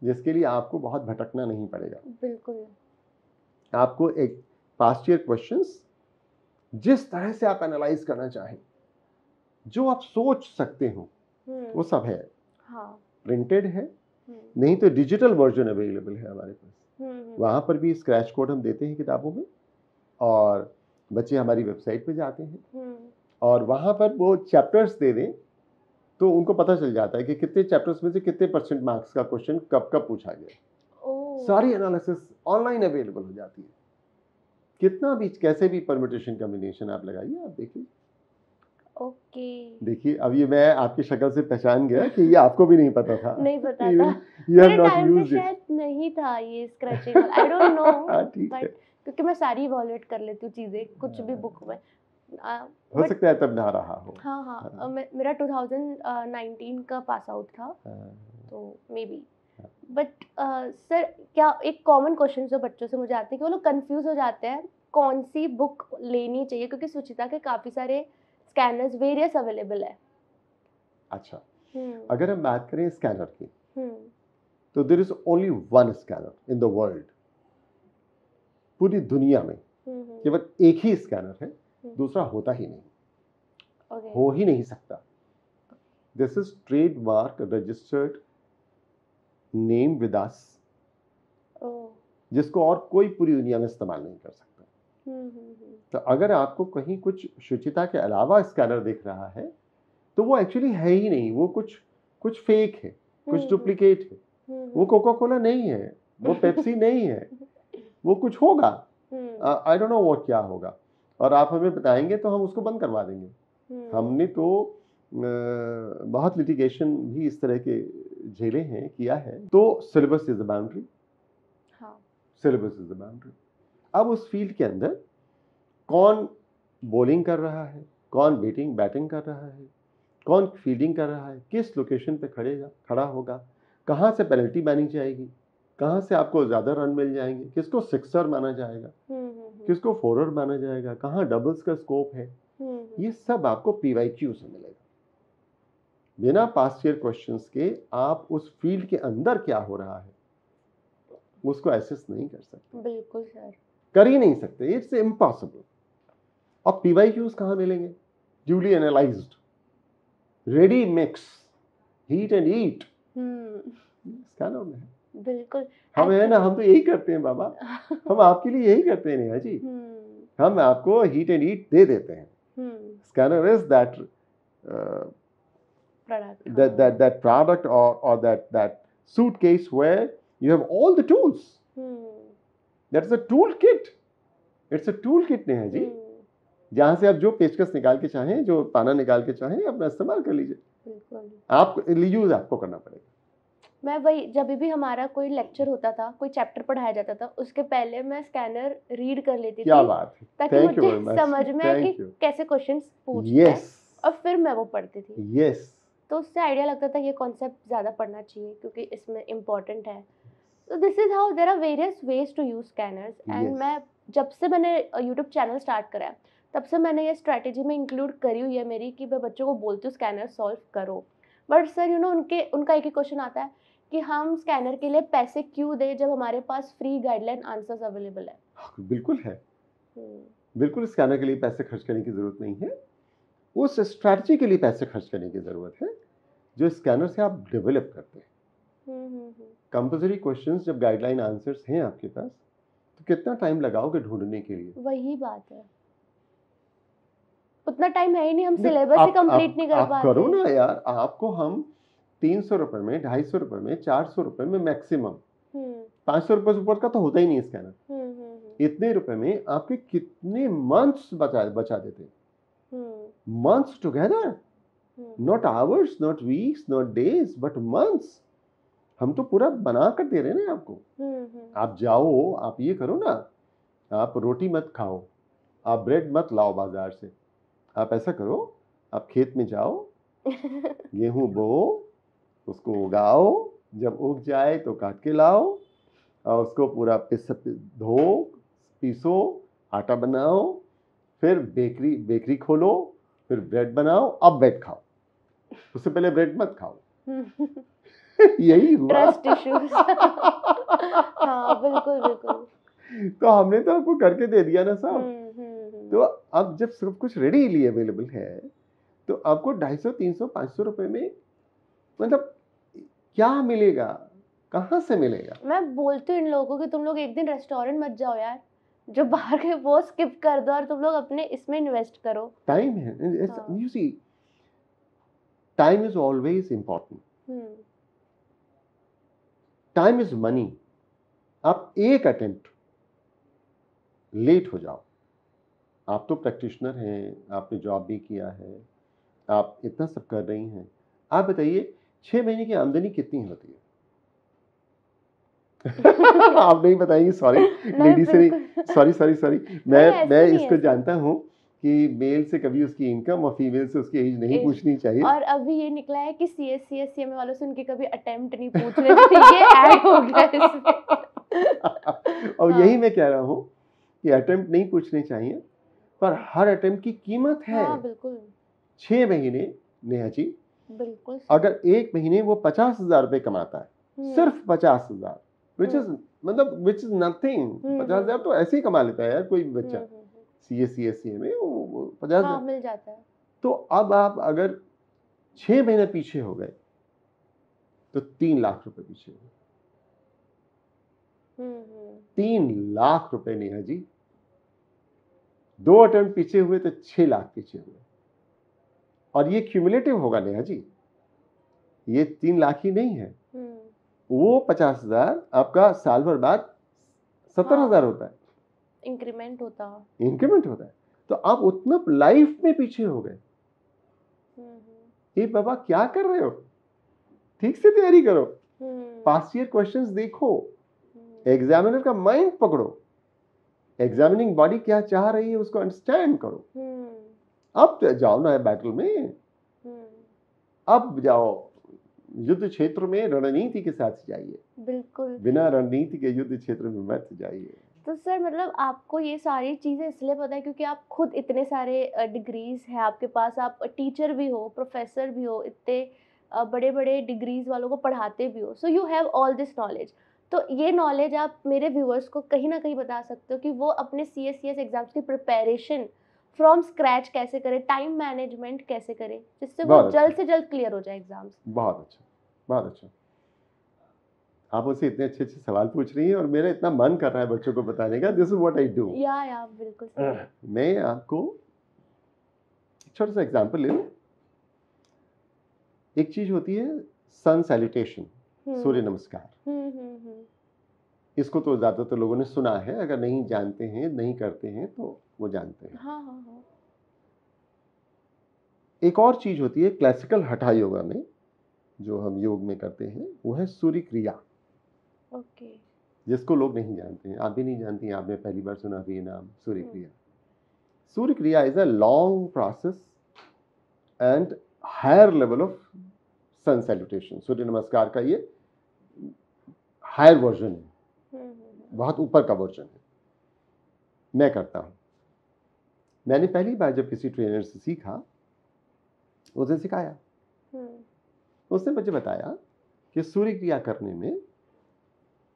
जिसके लिए आपको बहुत भटकना नहीं पड़ेगा। बिल्कुल। आपको एक पास्ट ईयर क्वेश्चंस जिस तरह से आप एनालाइज करना चाहें, जो आप सोच सकते हो, वो सब है। हाँ। प्रिंटेड है, नहीं तो डिजिटल वर्जन अवेलेबल है हमारे पास। वहाँ पर भी स्क्रैच कोड हम देते हैं किताबों में, और बच्चे हमारी वेबसाइट पे जाते हैं और वहाँ पर वो चैप्टर्स दे दें तो उनको पता चल जाता है कि कितने चैप्टर्स में से कितने % मार्क्स का क्वेश्चन कब कब पूछा गया। सारी एनालिसिस ऑनलाइन अवेलेबल हो जाती है। कितना भी कैसे भी परम्यूटेशन कॉम्बिनेशन आप लगाइए, आप देखिए। ओके। देखिए, अब ये मैं आपकी शक्ल से पहचान गया कि ये आपको भी नहीं पता था। नहीं पता था। You have मेरे not टाइम पे used it. शायद नहीं था ये स्क्रैचिंग वाला, आई डोंट नो, ठीक है। बट क्योंकि मैं सारी इवॉल्यूएट कर लेती हूँ चीजें कुछ भी बुक में। हो सकता है तब ना रहा हो। हाँ हाँ, मेरा 2019 का पास आउट था, तो मे बी। बट सर, क्या एक कॉमन क्वेश्चन जो बच्चों से मुझे आते हैं कि वो लोग कंफ्यूज हो जाते हैं कौन सी बुक लेनी चाहिए, क्योंकि सुचिता के काफी सारे स्कैनर्स वेरियस अवेलेबल है। अच्छा, अगर हम बात करें स्कैनर की, तो there is only one scanner in the world. पूरी दुनिया में केवल एक ही स्कैनर है, दूसरा होता ही नहीं, हो ही नहीं सकता। This is trademark registered name with us, जिसको और कोई पूरी दुनिया में इस्तेमाल नहीं कर सकता। तो अगर आपको कहीं कुछ शुचिता के अलावा स्कैनर दिख रहा है तो वो एक्चुअली है ही नहीं, वो कुछ फेक है, कुछ डुप्लीकेट है। वो कोका कोला नहीं है, वो पेप्सी नहीं है, वो कुछ होगा। आई डोंट नो वो क्या होगा, और आप हमें बताएंगे तो हम उसको बंद करवा देंगे। हमने तो बहुत लिटिगेशन भी इस तरह के झेले हैं, किया है। तो syllabus is the boundary. Syllabus is the boundary. अब उस फील्ड के अंदर कौन बॉलिंग कर रहा है, कौन बैटिंग कर रहा है, कौन फील्डिंग कर रहा है, किस लोकेशन पे खड़ा होगा, कहाँ से पेनल्टी मानी जाएगी, कहाँ से आपको ज़्यादा रन मिल जाएंगे, किसको सिक्सर माना जाएगा, किसको फोरर माना जाएगा, कहाँ डबल्स का स्कोप है, ये सब आपको PYQ से मिलेगा। बिना पास्ट ईयर क्वेश्चंस के आप उस फील्ड के अंदर क्या हो रहा है उसको एसेस नहीं कर सकते। बिल्कुल सर, कर ही नहीं सकते, इट्स इम्पॉसिबल। और PYQs कहाँ मिलेंगे? Duly analysed, ready mix, heat and eat, scanner में है। बिल्कुल। हम है ना, हम तो यही करते हैं बाबा, हम आपके लिए यही करते हैं नेहा जी। हम आपको हीट एंड ईट दे देते हैं। Scanner is that product or that suitcase where you have all the tools. That's a toolkit. It's a toolkit Neha ji, जहाँ से आप जो पेचकस निकाल के चाहें, जो पाना निकाल के चाहें, अपना इस्तेमाल कर लीजिए। बिल्कुल। आप यूज आपको करना पड़ेगा। मैं वही, जब भी हमारा कोई लेक्चर होता था, कोई चैप्टर पढ़ाया जाता था, उसके पहले मैं स्कैनर रीड कर लेती थी। क्या बात है, ताकि मुझे समझ में आए कि कैसे क्वेश्चंस पूछते हैं, और फिर मैं वो पढ़ती थी। यस, तो उससे आइडिया लगता था ये कॉन्सेप्ट ज्यादा पढ़ना चाहिए क्योंकि इसमें इम्पोर्टेंट है। तो this is how there are various ways to use scanners. And मैं जब से मैंने यूट्यूब चैनल स्टार्ट करा तब से मैंने ये स्ट्रैटेजी में इंक्लूड करी हुई है मेरी, कि मैं बच्चों को बोलती हूँ स्कैनर सॉल्व करो। बट सर उनका एक ही क्वेश्चन आता है कि हम स्कैनर के लिए पैसे क्यों दें जब हमारे पास फ्री गाइडलाइन आंसर्स अवेलेबल है। बिल्कुल है, बिल्कुल स्कैनर के लिए पैसे खर्च करने की जरूरत नहीं है। उस स्ट्रैटेजी के लिए पैसे खर्च करने की जरूरत है जो स्कैनर से आप डेवलप करते हैं। कंपल्सरी क्वेश्चंस जब गाइडलाइन आंसर्स हैं आपके पास, तो कितना टाइम लगाओगे ढूंढने के लिए? वही बात है, उतना टाइम है ही नहीं, हम सिलेबस ही कंप्लीट नहीं कर पाते। करो ना यार, आपको हम 300 रुपए में, 250 रुपए में, 400 रुपए में मैक्सिमम, 500 रुपए से ऊपर का तो होता ही नहीं स्कैनर। इतने रुपए में आपके कितने मंथ्स बचा देते हैं, months together, not hours, not weeks, not days, but months. हम तो पूरा बना कर दे रहे हैं ना आपको। आप जाओ, आप ये करो ना, आप रोटी मत खाओ, आप ब्रेड मत लाओ बाजार से, आप ऐसा करो, आप खेत में जाओ, गेहूं बो, उसको उगाओ, जब उग जाए तो काट के लाओ, और उसको पूरा धो, पीसो, आटा बनाओ, फिर बेकरी खोलो, फिर ब्रेड बनाओ, अब ब्रेड खाओ, उससे पहले ब्रेड मत खाओ। यही हुआ। Trust issues. हाँ बिल्कुल बिल्कुल। तो हमने तो आपको करके दे दिया ना साहब। हम्म। तो अब जब सब कुछ रेडीली अवेलेबल है तो आपको 250, 300, 500 रुपए में मतलब क्या मिलेगा, कहाँ से मिलेगा? मैं बोलती हूँ इन लोगों को कि तुम लोग एक दिन रेस्टोरेंट मत जाओ यार, जो बाहर के वो स्किप कर दो और तुम लोग अपने इसमें इन्वेस्ट करो। टाइम है, हाँ। You see time is always important, time is money. आप एक अटेम्प्ट लेट हो जाओ, आप तो प्रैक्टिशनर हैं, आपने जॉब भी किया है, आप इतना सब कर रही हैं, आप बताइए 6 महीने की आमदनी कितनी होती है? आप नहीं बताएंगी, सॉरी लेडी से नहीं, सॉरी सॉरी सॉरी, मैं इसको जानता हूँ कि मेल से कभी उसकी इनकम और फीमेल से उसकी एज नहीं पूछनी चाहिए। और अभी ये निकला है कि CSCS CMA वालों से उनके कभी अटेम्प्ट नहीं पूछ रहे थे, ये ऐड हो गया इसमें। और यही मैं कह रहा हूँ कि अटेम्प्ट नहीं पूछने चाहिए, पर हर अटेम्प्ट की कीमत है। हाँ बिल्कुल 6 महीने नेहा जी, बिल्कुल। अगर एक महीने वो 50,000 रुपए कमाता है, सिर्फ 50,000, विच इज मतलब विच इज नथिंग। 50,000 तो ऐसे ही कमा लेता है यार कोई भी बच्चा, CSCS में वो 50,000 मिल जाता है। तो अब आप अगर 6 महीने पीछे हो गए तो 3 लाख रुपए पीछे हो गए। 3 लाख रुपए नेहा जी, 2 अटेम्प्ट पीछे हुए तो 6 लाख पीछे हुए, और ये क्यूमुलेटिव होगा नेहा जी, ये 3 लाख ही नहीं है, वो 50,000 आपका साल भर बाद 70,000 होता है, इंक्रीमेंट होता है। तो आप उतना लाइफ में पीछे हो गए। ये बाबा क्या कर रहे हो, ठीक से तैयारी करो, पास्ट ईयर क्वेश्चंस देखो, एग्जामिनर का माइंड पकड़ो, एग्जामिनिंग बॉडी क्या चाह रही है उसको अंडरस्टैंड करो। अब जाओ ना बैटल में, अब जाओ युद्ध क्षेत्र में, रणनीति के साथ जाइए, बिल्कुल, बिना रणनीति के युद्ध क्षेत्र में मत जाइए। तो सर मतलब आपको ये सारी चीजें इसलिए पता है क्योंकि आप खुद इतने सारे डिग्रीज हैं आपके पास, आप टीचर भी हो, प्रोफेसर भी हो, इतने बड़े बड़े डिग्रीज वालों को पढ़ाते भी हो, so you have all this knowledge. तो ये नॉलेज आप मेरे व्यूअर्स को कहीं ना कहीं बता सकते हो कि वो अपने CSCS एग्जाम्स की प्रिपरेशन फ्रॉम स्क्रैच कैसे करें, टाइम मैनेजमेंट कैसे करें, जिससे वो जल्द से जल्द क्लियर हो जाए एग्जाम्स। बहुत अच्छा, बहुत अच्छा। आप मुझसे इतने अच्छे अच्छे सवाल पूछ रही हैं और मेरा इतना मन कर रहा है बच्चों को बताने का। This is what I do. या बिल्कुल सही। मैं आपको छोटा सा एग्जांपल ले लूं। एक चीज होती है सन सैल्यूटेशन, सूर्य नमस्कार। इसको तो ज्यादातर लोगों ने सुना है, अगर नहीं जानते हैं, नहीं करते हैं तो वो जानते हैं। हाँ। एक और चीज होती है क्लासिकल हठा योगा में, जो हम योग में करते हैं, वो है सूर्य क्रिया। ओके। जिसको लोग नहीं जानते हैं, आप भी नहीं जानती हैं, आपने पहली बार सुना भी ये नाम सूर्य Kriya. Surya Kriya is a long process and higher level of sun salutation. Surya Namaskar का ये हायर वर्जन है, बहुत ऊपर का वर्जन है। मैं करता हूं। मैंने पहली बार जब किसी ट्रेनर से सीखा, उसे सिखाया, उसने मुझे बताया कि सूर्य क्रिया करने में,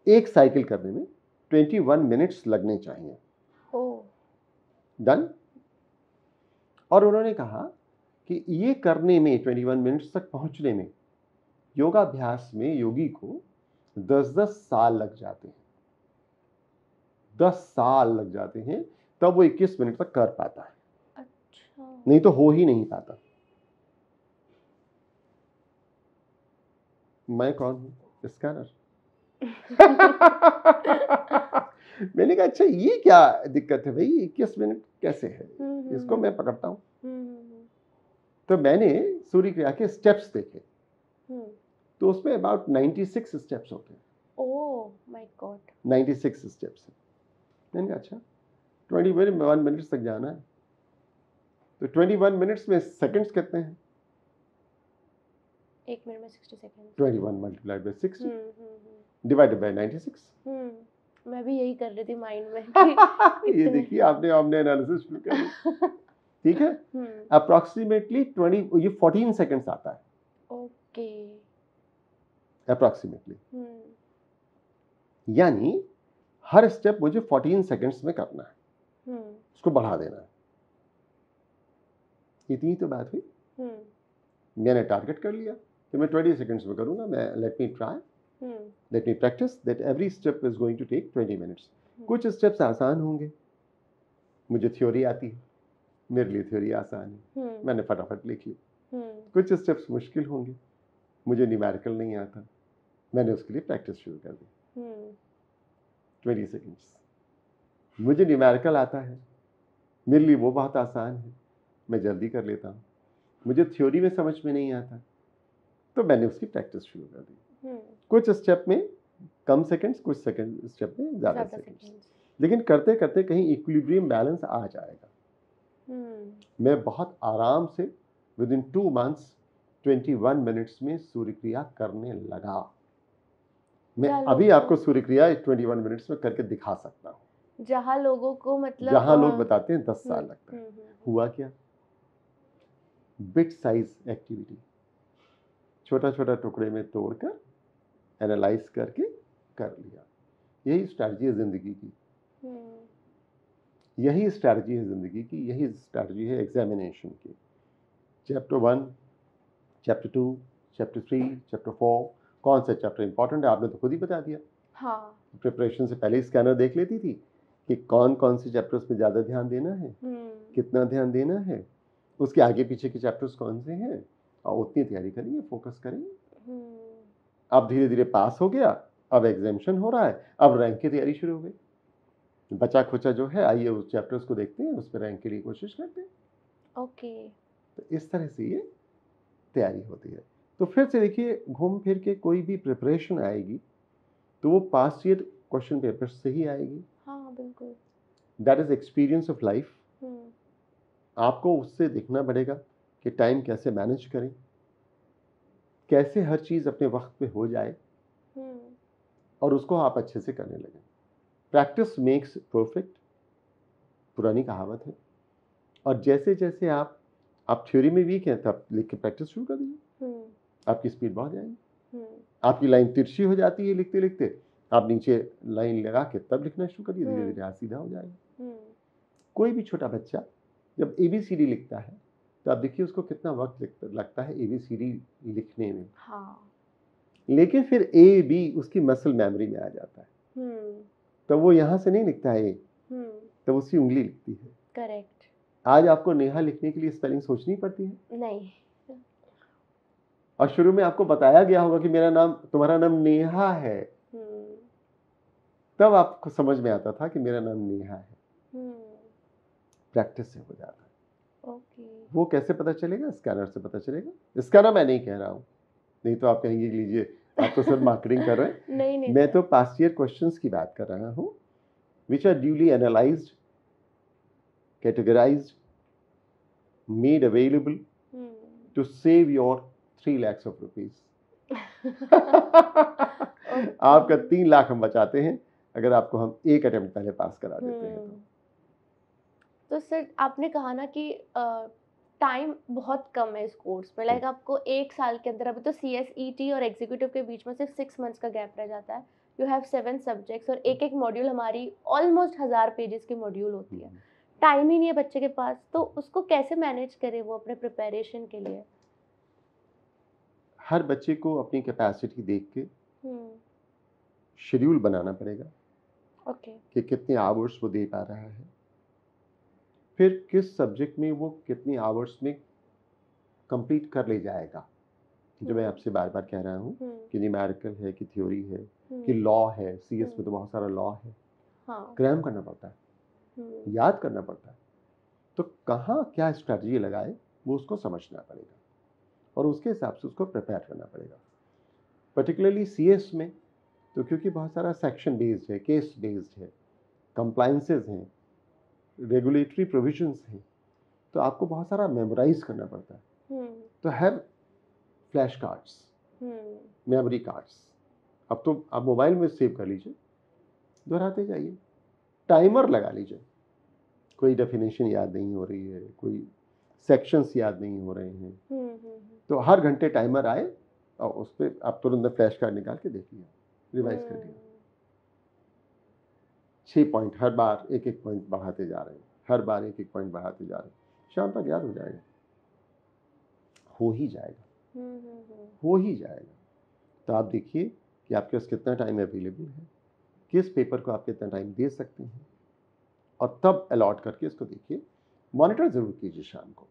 एक साइकिल करने में 21 मिनट्स लगने चाहिए। डन। और उन्होंने कहा कि ये करने में 21 मिनट्स तक पहुंचने में योगाभ्यास में योगी को 10-10 साल लग जाते हैं। 10 साल लग जाते हैं तब वो 21 मिनट तक कर पाता है। अच्छा। नहीं तो हो ही नहीं पाता। मैं कौन हूं? स्कैनर। मैंने कहा अच्छा ये क्या दिक्कत है भाई, 21 मिनट कैसे है, इसको मैं पकड़ता हूं। तो मैंने सूर्य क्रिया के स्टेप्स देखे, तो उसमें अबाउट 96 स्टेप्स होते हैं। ओह माय गॉड, 96 स्टेप्स हैं। मैंने कहा अच्छा 21 मिनट्स तक जाना है, तो 21 मिनट्स में सेकंड्स कितने हैं? 1 मिनट में 60 second. 21 multiplied by 60 divided by 96। मैं भी यही कर रही थी माइंड में। ये देखिए आपने हमने एनालिसिस शुरू कर दी। ठीक है, अप्रोक्सीमेटली 14 सेकंड्स आता है। ओके। अप्रॉक्सीमेटली। यानी हर स्टेप मुझे 14 सेकंड्स में करना है, उसको बढ़ा देना है। इतनी तो बात हुई। मैंने टारगेट कर लिया कि मैं 20 सेकंड्स में करूंगा। मैं let me try, let me practice that every step is going to take 20 minutes. कुछ स्टेप्स आसान होंगे, मुझे थ्योरी आती है, मेरे लिए थ्योरी आसान है, मैंने फटाफट लिख ली। कुछ स्टेप्स मुश्किल होंगे, मुझे न्यूमेरिकल नहीं आता, मैंने उसके लिए प्रैक्टिस शुरू कर दी। 20 सेकंड्स। मुझे न्यूमेरिकल आता है, मेरे लिए वो बहुत आसान है, मैं जल्दी कर लेता हूँ। मुझे थ्योरी में समझ में नहीं आता, तो मैंने उसकी प्रैक्टिस शुरू कर दी। कुछ स्टेप में कम सेकंड्स, कुछ सेकंड स्टेप में ज़्यादा सेकंड्स, लेकिन करते करते कहीं इक्विलिब्रियम बैलेंस आ जाएगा। मैं बहुत आराम से विद इन 2 मंथ्स 21 मिनट्स में सूर्य क्रिया करने लगा। मैं अभी आपको सूर्य क्रिया 21 मिनट्स में करके दिखा सकता हूँ। जहाँ लोगों को मतलब जहाँ लोग बताते हैं 10 साल लगता है। हुआ क्या? बिट साइज एक्टिविटी, छोटा छोटा टुकड़े में तोड़कर एनालाइज करके कर लिया। यही स्ट्रैटेजी है जिंदगी की, यही स्ट्रैटेजी है जिंदगी की, यही स्ट्रैटेजी है एग्जामिनेशन की। चैप्टर 1, चैप्टर 2, चैप्टर 3, चैप्टर 4, कौन सा चैप्टर इंपॉर्टेंट है आपने तो खुद ही बता दिया। हाँ, प्रिपरेशन से पहले ही स्कैनर देख लेती थी कि कौन कौन से चैप्टर्स पे ज़्यादा ध्यान देना है, कितना ध्यान देना है, उसके आगे पीछे के चैप्टर्स कौन से हैं, और उतनी तैयारी करेंगे, फोकस करेंगे। अब धीरे धीरे पास हो गया, अब एग्जामिनेशन हो रहा है, अब रैंक की तैयारी शुरू हो गई। बचा खुचा जो है, आइए उस चैप्टर्स को देखते हैं, उस पर रैंक के लिए कोशिश करते हैं। ओके। तो इस तरह से ये तैयारी होती है। तो फिर से देखिए, घूम फिर के कोई भी प्रिपरेशन आएगी तो वो पास्ट ईयर क्वेश्चन पेपर से ही आएगी। हाँ, बिल्कुल। That is experience of life. आपको उससे देखना पड़ेगा कि टाइम कैसे मैनेज करें, कैसे हर चीज़ अपने वक्त पे हो जाए और उसको आप अच्छे से करने लगें। प्रैक्टिस मेक्स परफेक्ट, पुरानी कहावत है। और जैसे जैसे आप थ्योरी में वीक हैं तब लिख के प्रैक्टिस शुरू कर दीजिए, आपकी स्पीड बढ़ जाएगी। आपकी लाइन तिरछी हो जाती है लिखते लिखते, आप नीचे लाइन लगा के तब लिखना शुरू करिए, धीरे धीरे सीधा हो जाएगा। कोई भी छोटा बच्चा जब ABCD लिखता है तो आप देखिए उसको कितना वक्त लगता है ABCD लिखने में। हाँ। लेकिन फिर AB उसकी मसल मेमोरी में आ जाता है, तो वो यहाँ से नहीं लिखता है तो उसकी उंगली लिखती है। करेक्ट। आज आपको नेहा लिखने के लिए स्पेलिंग सोचनी पड़ती है? नहीं। और शुरू में आपको बताया गया होगा कि तुम्हारा नाम नेहा है, तब आपको समझ में आता था कि मेरा नाम नेहा है। प्रैक्टिस से हो जाता है। वो कैसे पता चलेगा? स्कैनर से पता चलेगा। स्कैनर मैं नहीं कह रहा हूँ, नहीं तो आप कहेंगे लीजिए आप तो सर मार्केटिंग कर रहे हैं। नहीं, मैं तो पास्ट ईयर क्वेश्चंस की बात कर रहा हूँ, which are duly analysed, categorised, made available to save your 3 lakhs of rupees। आपका 3 लाख हम बचाते हैं अगर आपको हम एक अटेम्प्ट पहले पास करा देते हैं। तो सर आपने कहा ना कि टाइम बहुत कम है इस कोर्स में, लाइक आपको 1 साल के अंदर, अभी तो CSET और एग्जीक्यूटिव के बीच में सिर्फ 6 मंथ्स का गैप रह जाता है। यू हैव 7 सब्जेक्ट्स और एक एक मॉड्यूल हमारी ऑलमोस्ट 1000 पेजेस की मॉड्यूल होती है। टाइम ही नहीं है बच्चे के पास, तो उसको कैसे मैनेज करे वो अपने प्रिपरेशन के लिए? हर बच्चे को अपनी कैपेसिटी देख के शेड्यूल बनाना पड़ेगा। कि कितने आवर्स वो दे पा रहा है, फिर किस सब्जेक्ट में वो कितने आवर्स में कंप्लीट कर ले जाएगा। जो मैं आपसे बार बार कह रहा हूँ कि न्यूमेरिकल है कि थ्योरी है कि लॉ है, CS में तो बहुत सारा लॉ है। क्रैम करना पड़ता है, याद करना पड़ता है। तो कहाँ क्या स्ट्रैटेजी लगाए वो उसको समझना पड़ेगा और उसके हिसाब से उसको प्रिपेयर करना पड़ेगा। पर्टिकुलरली CS में तो क्योंकि बहुत सारा सेक्शन बेस्ड है, केस बेस्ड है, कंप्लायंसेस हैं, रेगुलेटरी प्रोविजंस हैं, तो आपको बहुत सारा मेमोराइज करना पड़ता है। तो have flash cards, memory cards. अब तो आप मोबाइल में सेव कर लीजिए, दोहराते जाइए, टाइमर लगा लीजिए। कोई डेफिनेशन याद नहीं हो रही है, कोई सेक्शंस याद नहीं हो रहे हैं, तो हर घंटे टाइमर आए, और उस पर आप तुरंत फ्लैश कार्ड निकाल के देख लिया, रिवाइज कर लिया। 6 पॉइंट हर बार एक एक पॉइंट बढ़ाते जा रहे हैं, हर बार एक एक पॉइंट बढ़ाते जा रहे हैं, शाम तक याद हो जाएगा, हो ही जाएगा, हो ही जाएगा। तो आप देखिए कि आपके पास कितना टाइम अवेलेबल है, किस पेपर को आप कितना टाइम दे सकते हैं, और तब अलॉट करके इसको देखिए। मॉनिटर ज़रूर कीजिए शाम को।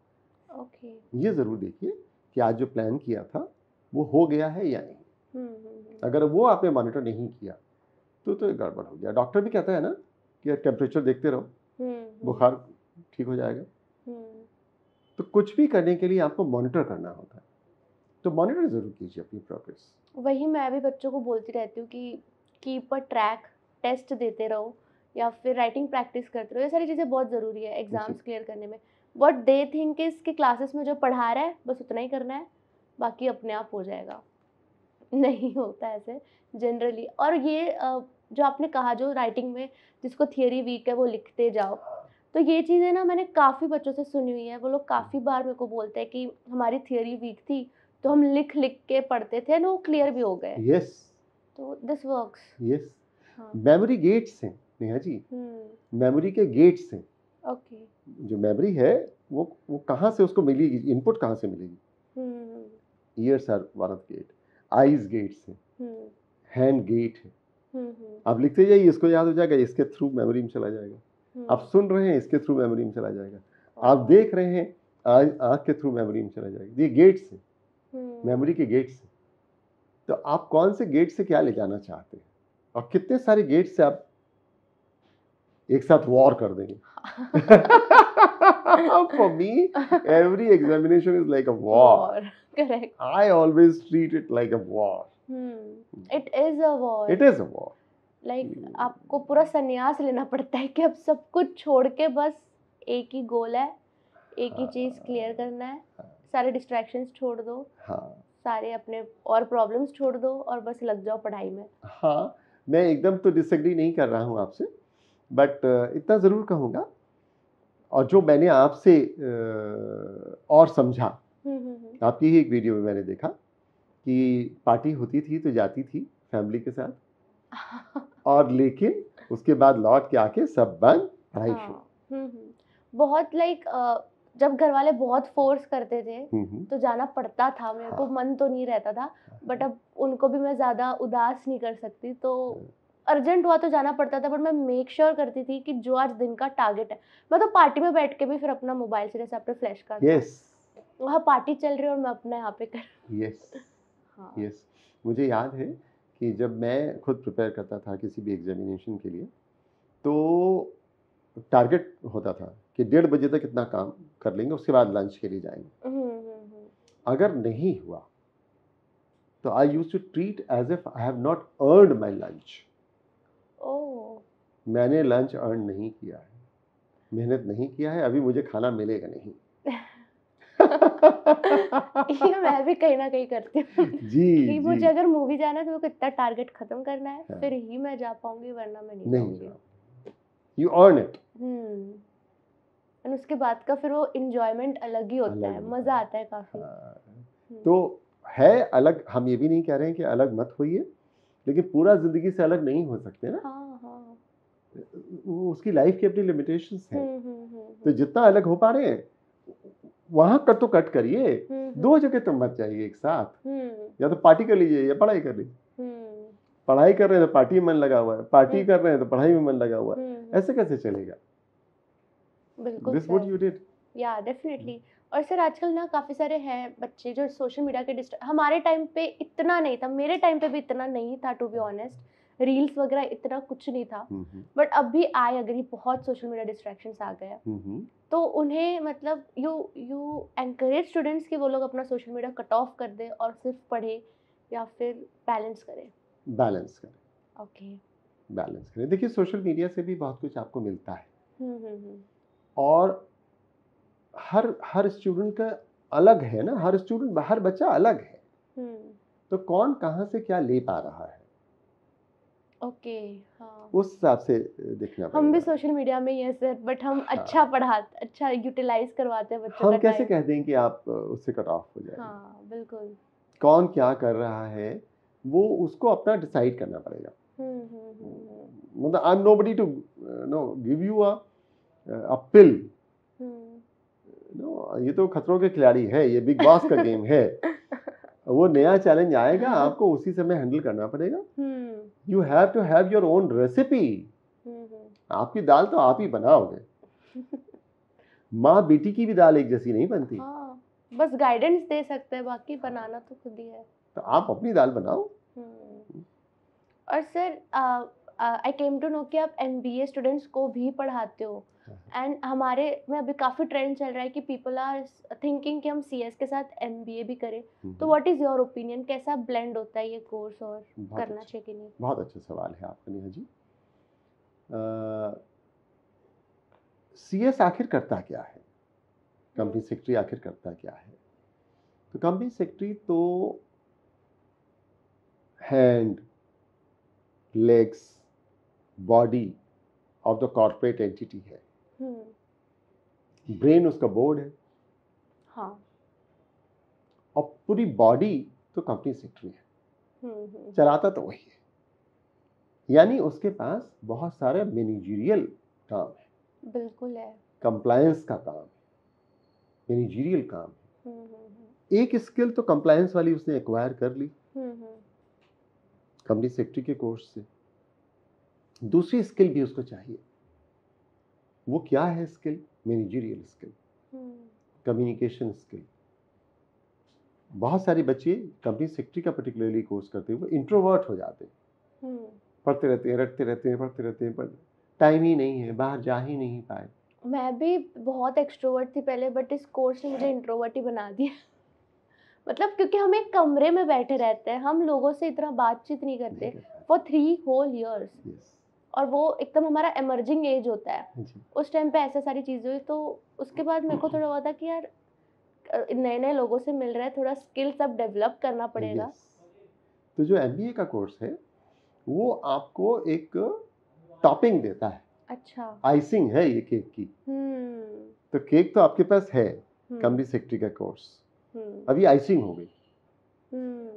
ओके। ये ज़रूर देखिए कि आज जो प्लान किया था वो हो गया है या नहीं। अगर वो आपने मॉनिटर नहीं किया तो ये गड़बड़ हो गया। डॉक्टर भी कहता है ना कि टेम्परेचर देखते रहो, बुखार ठीक हो जाएगा। तो कुछ भी करने के लिए आपको मॉनिटर करना होता है, तो मॉनिटर ज़रूर कीजिए अपनी प्रोग्रेस। वही मैं भी बच्चों को बोलती रहती हूँ कि कीप अ ट्रैक, टेस्ट देते रहो या फिर राइटिंग प्रैक्टिस करते रहो। ये सारी चीज़ें बहुत ज़रूरी है एग्जाम्स क्लियर करने में। व्हाट दे थिंक इज कि क्लासेस में जो पढ़ा रहा है बस उतना ही करना है, बाकी अपने आप हो जाएगा। नहीं होता ऐसे जनरली। और ये जो आपने कहा जो राइटिंग में जिसको थियरी वीक है वो लिखते जाओ, तो ये चीज़ें ना मैंने काफ़ी बच्चों से सुनी हुई है। वो लोग काफ़ी बार मेरे को बोलते हैं कि हमारी थियरी वीक थी तो हम लिख लिख के पढ़ते थे और वो क्लियर भी हो गए। यस, तो दिस वर्क्स। यस। हाँ। मेमोरी गेट्स हैं नेहा जी, मेमोरी के गेट्स हैं। ओके। जो मेमोरी है वो कहाँ से उसको मिलेगी, इनपुट कहाँ से मिलेगी। Ears are one of gate, eyes gates हैं, हैंड गेट है। आप लिखते जाइए, इसको याद हो जाएगा, इसके थ्रू मेमोरी में चला जाएगा। आप सुन रहे हैं, इसके थ्रू मेमोरी में चला जाएगा। आप देख रहे हैं, आँख के थ्रू मेमोरी में चला जाएगा। ये गेट्स हैं, मेमोरी के गेट्स हैं। तो आप कौन से गेट से क्या ले जाना चाहते हैं, और कितने सारे गेट से आप एक साथ वॉर कर देंगे। For me, every examination is like a war. Correct. I always treat it like a war. It is a war. It is a war. Like आपको पूरा संन्यास लेना पड़ता है कि अब सब कुछ छोड़ के बस एक ही गोल है, एक ही चीज क्लियर करना है। सारे डिस्ट्रैक्शंस छोड़ दो, सारे अपने और प्रॉब्लम्स छोड़ दो और बस लग जाओ पढ़ाई में। हाँ, मैं एकदम तो डिसएग्री नहीं कर रहा हूँ आपसे, बट इतना ज़रूर कहूँगा, और जो मैंने आपसे और समझा, आपकी ही एक वीडियो में मैंने देखा कि पार्टी होती थी तो जाती थी फैमिली के साथ, और लेकिन उसके बाद लौट के आके सब बंद, पढ़ाई शुरू। बहुत लाइक जब घर वाले बहुत फोर्स करते थे तो जाना पड़ता था, मेरे को मन तो नहीं रहता था, बट अब उनको भी मैं ज़्यादा उदास नहीं कर सकती, तो अर्जेंट हुआ तो जाना पड़ता था। बट मैं मेक श्योर करती थी कि जो आज दिन का टारगेट है, मैं तो पार्टी में बैठ के भी फिर अपना मोबाइल से जैसे आपने फ्लैश कार्ड, वहाँ पार्टी चल रही है और मैं अपने यहाँ पे कर। यस, मुझे याद है कि जब मैं खुद प्रिपेयर करता था किसी भी एग्जामिनेशन के लिए, तो टारगेट होता था कि 1:30 बजे तक इतना काम कर लेंगे, उसके बाद लंच के लिए जाएंगे। अगर नहीं हुआ तो I used to treat as if I have not earned my lunch. मैंने लंच अर्न नहीं किया है, मेहनत नहीं किया है, अभी मुझे खाना मिलेगा नहीं। ये मैं भी कहीं ना कहीं करती हूँ कि मुझे अगर मूवी जाना है तो कितना टारगेट खत्म करना है, फिर ही मैं जा पाऊंगी, वरना मैं नहीं जाऊंगी। You earn it. और उसके बाद का फिर वो एंजॉयमेंट अलग ही होता है, मजा आता है काफी। तो है अलग, हम ये भी नहीं कह रहे हैं कि अलग मत होइए, लेकिन पूरा जिंदगी से अलग नहीं हो सकते ना। उसकी लाइफ की अपनी लिमिटेशंस हैं। तो जितना अलग हो पा रहे हैं वहां कट तो कट करिए, दो जगह तो मत जाइए एक साथ। या तो पार्टी कर लीजिए या पढ़ाई कर लीजिए। पढ़ाई कर रहे हैं तो पार्टी में मन लगा हुआ है, पार्टी कर रहे हैं तो पढ़ाई में मन लगा हुआ है, ऐसे कैसे चलेगा? बिल्कुल This what you did. या डेफिनेटली। और सर आजकल ना काफी सारे हैं बच्चे जो सोशल मीडिया के हमारे टाइम पे इतना नहीं था, मेरे टाइम पे भी इतना नहीं था टू बी ऑनेस्ट, रील्स वगैरह इतना कुछ नहीं था, बट अब भी आई अग्री बहुत सोशल मीडिया डिस्ट्रैक्शंस आ गए। तो उन्हें मतलब यू एनकरेज स्टूडेंट्स कि वो लोग अपना सोशल मीडिया कट ऑफ कर दे और सिर्फ पढ़े या फिर बैलेंस करें? बैलेंस करें। ओके, बैलेंस करें। देखिए सोशल मीडिया से भी बहुत कुछ आपको मिलता है, और हर स्टूडेंट का अलग है ना, हर बच्चा अलग है। तो कौन कहाँ से क्या ले पा रहा है, ओके, हाँ, उस हिसाब से देखना पड़ेगा। हम भी सोशल मीडिया में ही है सर, बट हम अच्छा पढ़ाते, अच्छा यूटिलाइज करवाते हैं बच्चों का। हम कैसे कह दें कि आप उससे कट ऑफ हो जाए? हाँ बिल्कुल। कौन क्या कर रहा है वो उसको अपना डिसाइड करना पड़ेगा। मतलब I am nobody to no give you a pill, no, ये तो खतरों के खिलाड़ी है, ये बिग बॉस का गेम है। वो नया चैलेंज आएगा, आपको उसी समय हैंडल करना पड़ेगा। You have to have your own recipe. आपकी दाल तो आप ही बनाओगे। माँ बेटी की भी दाल एक जैसी नहीं बनती। हाँ, बस गाइडेंस दे सकते हैं, बाकी बनाना तो खुद ही है। तो आप अपनी दाल बनाओ। और sir I came to know कि आप एमबीए स्टूडेंट्स को भी पढ़ाते हो, एंड हमारे में अभी काफ़ी ट्रेंड चल रहा है कि पीपल आर थिंकिंग कि हम सीएस के साथ एमबीए भी करें, तो व्हाट इज़ योर ओपिनियन, कैसा ब्लेंड होता है ये कोर्स और करना चाहिए कि नहीं? बहुत अच्छा सवाल है आपका नेहा जी। सीएस आखिर करता क्या है, कंपनी सेक्रेटरी आखिर करता क्या है? तो कंपनी सेक्रेटरी तो hand, legs, body of the corporate entity है। ब्रेन उसका बोर्ड है। हाँ। और पूरी बॉडी तो कंपनी सेक्रेटरी है। चलाता तो वही है। यानी उसके पास बहुत सारे मैनेजरियल काम है। बिल्कुल है। कंप्लायंस का काम है, मैनेजरियल काम है। एक स्किल तो कंप्लायंस वाली उसने एक्वायर कर ली कंपनी सेक्रेटरी के कोर्स से। दूसरी स्किल भी उसको चाहिए। वो क्या है skill? Managerial skill, communication skill. बहुत सारे बच्चे कंपनी सेक्रेटरी का पर्टिकुलरली कोर्स करते हुए इंट्रोवर्ट हो जाते हैं। पढ़ते रहते हैं, रटते रहते हैं, पढ़ते रहते हैं, पर टाइम ही नहीं है, बाहर जा ही नहीं पाए। मैं भी बहुत एक्सट्रोवर्ट थी पहले, बट इस कोर्स ने मुझे इंट्रोवर्ट ही बना दिया। मतलब क्योंकि हम एक कमरे में बैठे रहते हैं, हम लोगों से इतना बातचीत नहीं करते फॉर 3 होल ईयर्स। और वो एकदम हमारा एमर्जिंग एज होता है, उस टाइम पे ऐसा सारी चीज़ें हुई, तो उसके बाद मेरे को थोड़ा हुआ था कि यार नए नए लोगों से मिल रहा है, थोड़ा स्किल सब डेवलप करना पड़ेगा। तो जो एमबीए का कोर्स है वो आपको एक टॉपिंग देता है। अच्छा, आइसिंग है ये केक की। तो केक तो आपके पास है, कंपनी सेक्रेटरी का कोर्स, अभी आइसिंग हो गई।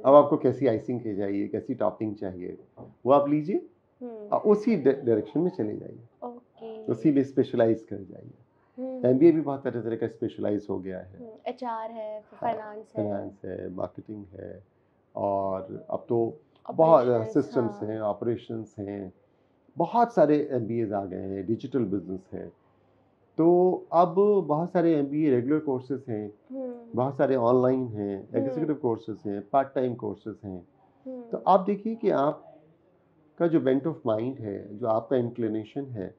अब आपको कैसी आइसिंग की चाहिए, कैसी टॉपिंग चाहिए, वो आप लीजिए और उसी डायरेक्शन में चले जाइए। उसी में स्पेशलाइज कर जाइए। एमबीए भी बहुत तरह तरह का स्पेशलाइज हो गया है। एचआर है, फाइनेंस है, मार्केटिंग है, और अब तो बहुत सिस्टम्स हैं, ऑपरेशंस हैं, बहुत सारे एमबीएज आ गए हैं, डिजिटल बिजनेस है। तो अब बहुत सारे एमबीए रेगुलर कोर्सेज हैं, बहुत सारे ऑनलाइन हैं, एग्जीक्यूटिव कोर्सेज हैं, पार्ट टाइम कोर्सेज हैं। तो आप देखिए कि आपका जो बेंट ऑफ माइंड है, जो आपका इंक्लिनेशन है,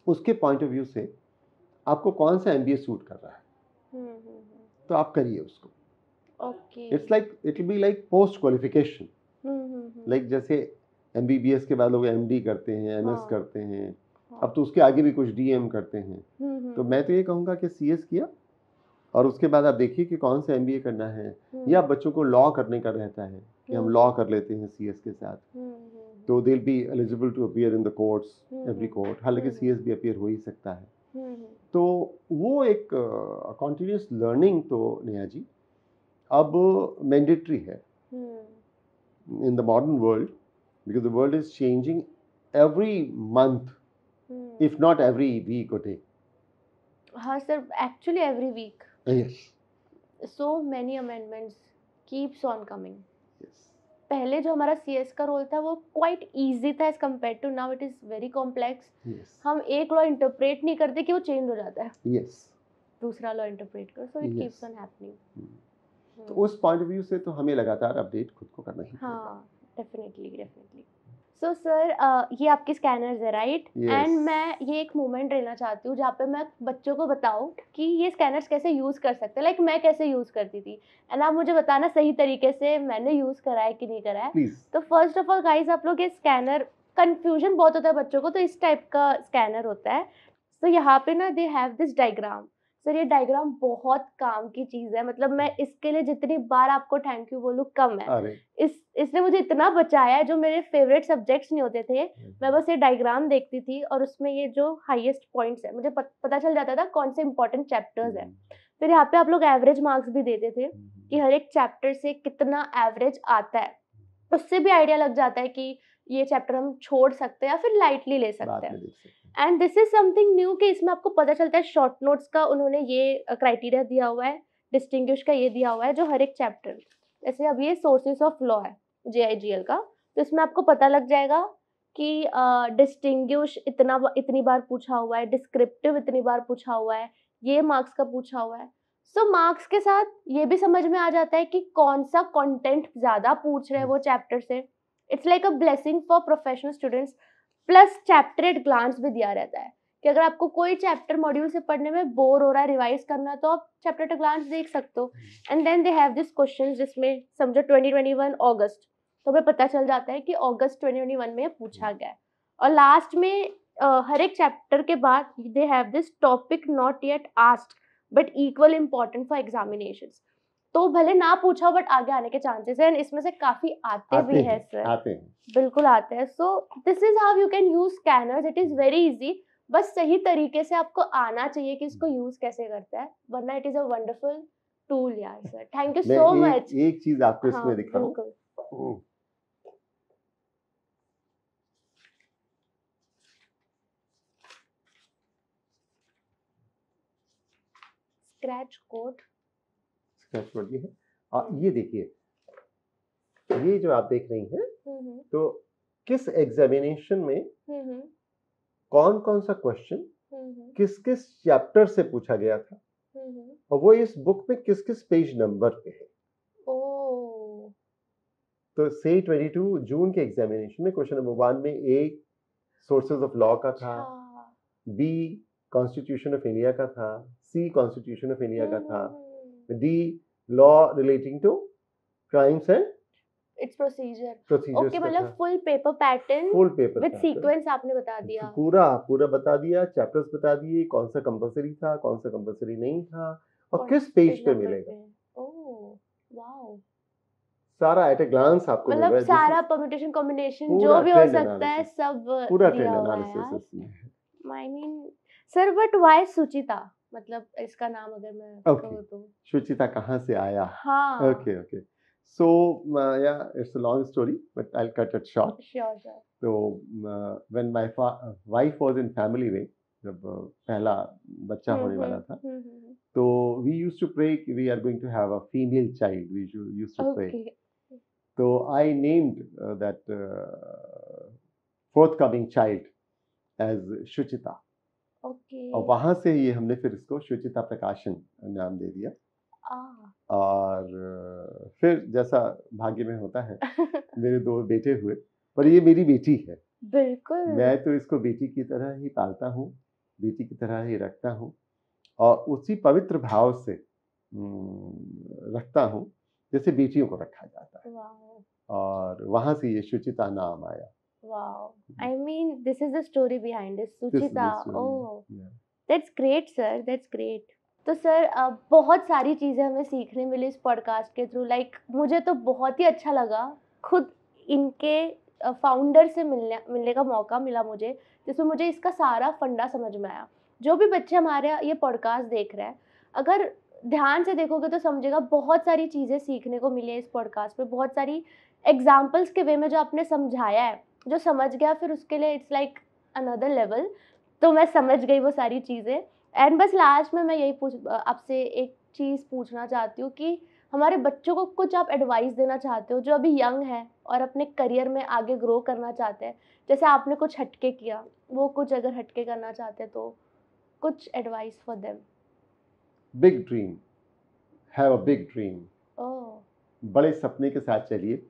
उसके पॉइंट ऑफ व्यू से आपको कौन सा एमबीए सूट कर रहा है, तो आप करिए उसको। It's like, it will be like post qualification. Like जैसे एमबीबीएस के बाद लोग एमडी करते हैं, एमएस करते हैं, अब तो उसके आगे भी कुछ डीएम करते हैं। तो मैं तो ये कहूँगा कि सीएस किया और उसके बाद आप देखिए कि कौन सा एमबीए करना है, या बच्चों को लॉ करने का रहता है कि हम लॉ कर लेते हैं सीएस के साथ, तो they will be eligible to appear in the courts, every court. हालांकि सीएस भी अपीयर हो ही सकता है। तो वो एक कॉन्टिन्यूस लर्निंग तो नेहा जी अब मैंडेटरी है in the modern world, because the world is changing every month, if not every week or day. हाँ sir, actually every week. Yes. So many amendments keeps on coming. Yes. पहले जो हमारा CS का role था वो quite easy था as compared to now it is very complex. Yes. हम एक लॉ इंटरप्रेट नहीं करते कि वो चेंज हो जाता है। Yes. दूसरा लॉ इंटरप्रेट करो, so it keeps on happening. तो उस पॉइंट ऑफ व्यू से तो हमें लगातार अपडेट खुद को करना ही पड़ेगा। हाँ, डेफिनेटली। सो सर, ये आपके स्कैनर्स है, राइट? एंड मैं ये एक मोमेंट लेना चाहती हूँ जहाँ पे मैं बच्चों को बताऊँ कि ये स्कैनर्स कैसे यूज़ कर सकते हैं, लाइक मैं कैसे यूज़ करती थी, एंड आप मुझे बताना सही तरीके से मैंने यूज़ करा है कि नहीं करा है। तो फर्स्ट ऑफ ऑल गाइस, आप लोग ये स्कैनर, कन्फ्यूजन बहुत होता है बच्चों को, तो इस टाइप का स्कैनर होता है। तो यहाँ पे ना दे हैव दिस डायग्राम। सर ये डायग्राम बहुत काम की चीज़ है, मतलब मैं इसके लिए जितनी बार आपको थैंक यू बोलूँ कम है। इसने मुझे इतना बचाया है, जो मेरे फेवरेट सब्जेक्ट्स नहीं होते थे, मैं बस ये डायग्राम देखती थी और उसमें ये जो हाईएस्ट पॉइंट्स है मुझे पता चल जाता था कौन से इंपॉर्टेंट चैप्टर्स है। फिर यहाँ पे आप लोग एवरेज मार्क्स भी देते थे, कि हर एक चैप्टर से कितना एवरेज आता है, उससे भी आइडिया लग जाता है कि ये चैप्टर हम छोड़ सकते हैं या फिर लाइटली ले सकते बाद हैं। में देख सकते हैं। And this is something new कि इसमें आपको पता चलता है शॉर्ट नोट्स का उन्होंने ये क्राइटेरिया दिया हुआ है, डिस्टिंग्विश का ये दिया हुआ है, जो हर एक चैप्टर, जैसे अब ये सोर्सेस ऑफ लॉ है JIGL का, तो इसमें आपको पता लग जाएगा कि डिस्टिंग्विश इतनी बार पूछा हुआ है, डिस्क्रिप्टिव इतनी बार पूछा हुआ है, ये मार्क्स का पूछा हुआ है। सो मार्क्स के साथ ये भी समझ में आ जाता है कि कौन सा कंटेंट ज्यादा पूछ रहे हैं वो चैप्टर से। It's like a blessing for professional students. Plus chapter at glance भी दिया रहता है कि अगर आपको कोई चैप्टर मॉड्यूल से पढ़ने में बोर हो रहा है, रिवाइज करना है, तो आप चैप्टर एट ग्लांस देख सकते हो। And then they have this questions जिसमें समझो 2021 अगस्त, तो हमें पता चल जाता है कि अगस्त 2021 में ये पूछा गया है। और लास्ट में हर एक चैप्टर के बाद दे have this topic not yet asked but equal important for examinations. तो भले ना पूछा हो बट आगे आने के चांसेस हैं, इसमें से काफी आते भी हैं सर, आते हैं। बिल्कुल आते हैं। So this is how you can use scanners, it is very easy, बस सही तरीके से आपको आना चाहिए कि इसको यूज कैसे करता है, वरना it is a wonderful tool यार सर। थैंक यू सो मैं मच। एक चीज आपको हाँ इसमें दिखाऊं। बिल्कुल। Scratch code. स्क्रैच कोड ये है, और ये देखिए, ये जो आप देख रही हैं, तो किस एग्जामिनेशन में कौन कौन सा क्वेश्चन किस किस चैप्टर से पूछा गया था, और वो इस बुक में किस किस पेज नंबर पे है। तो से 22 जून के एग्जामिनेशन में क्वेश्चन नंबर 1 में ए सोर्सेज ऑफ लॉ का था, बी कॉन्स्टिट्यूशन ऑफ इंडिया का था, सी कॉन्स्टिट्यूशन ऑफ इंडिया का था, the law relating to crimes and its procedure. Procedures okay, मतलब full paper pattern full paper with sequence आपने बता दिया। पूरा बता दिया, चैप्टर्स बता दिए, कौन सा कंपलसरी था, कौन सा कंपलसरी नहीं था, और किस पेज पे मिलेगा। ओह वाओ, सारा एट ए ग्लांस आपको मिल रहा मतलब है। सारा परम्यूटेशन कॉम्बिनेशन पूरा जो भी हो trend सकता है analysis, सब पूरा दिया ट्रेंड हुआ है एनालिसिस यार। इसमें है। I mean sir, but why Suchita, मतलब इसका नाम अगर मैं कहूँ तो शुचिता कहाँ से आया? हाँ Okay. So, yeah, it's a long story, but I'll cut it short. Sure. So, when my wife was in family way, जब पहला बच्चा होने वाला था, तो we used to pray कि we are going to have a female child. We used to pray. So I named that forthcoming child as Shuchita. और वहां से ये हमने फिर इसको शुचिता प्रकाशन नाम दे दिया। और फिर जैसा भाग्य में होता है मेरे 2 बेटे हुए, पर ये मेरी बेटी है। बिल्कुल, मैं तो इसको बेटी की तरह ही पालता हूँ, बेटी की तरह ही रखता हूँ, और उसी पवित्र भाव से रखता हूँ जैसे बेटियों को रखा जाता है। और वहां से ये शुचिता नाम आया। Wow. I mean, this is the story behind it. Suchita. Oh, that's great, sir. That's great. तो सर बहुत सारी चीज़ें हमें सीखने मिली इस पॉडकास्ट के थ्रू। लाइक मुझे तो बहुत ही अच्छा लगा, खुद इनके फाउंडर से मिलने का मौका मिला मुझे, जिसमें मुझे इसका सारा फंडा समझ में आया। जो भी बच्चे हमारे ये पॉडकास्ट देख रहे हैं, अगर ध्यान से देखोगे तो समझेगा बहुत सारी चीज़ें सीखने को मिली है इस पॉडकास्ट में। बहुत सारी एग्जाम्पल्स के वे में जो आपने समझाया है, जो समझ गया फिर उसके लिए इट्स लाइक अनदर लेवल। तो मैं समझ गई वो सारी चीज़ें। एंड बस लास्ट में मैं यही आपसे एक चीज़ पूछना चाहती हूँ कि हमारे बच्चों को कुछ आप एडवाइस देना चाहते हो जो अभी यंग है और अपने करियर में आगे ग्रो करना चाहते हैं, जैसे आपने कुछ हटके किया, वो कुछ अगर हटके करना चाहते हैं तो कुछ advice for them. Big dream, have a big dream. बड़े सपने के साथ चलिए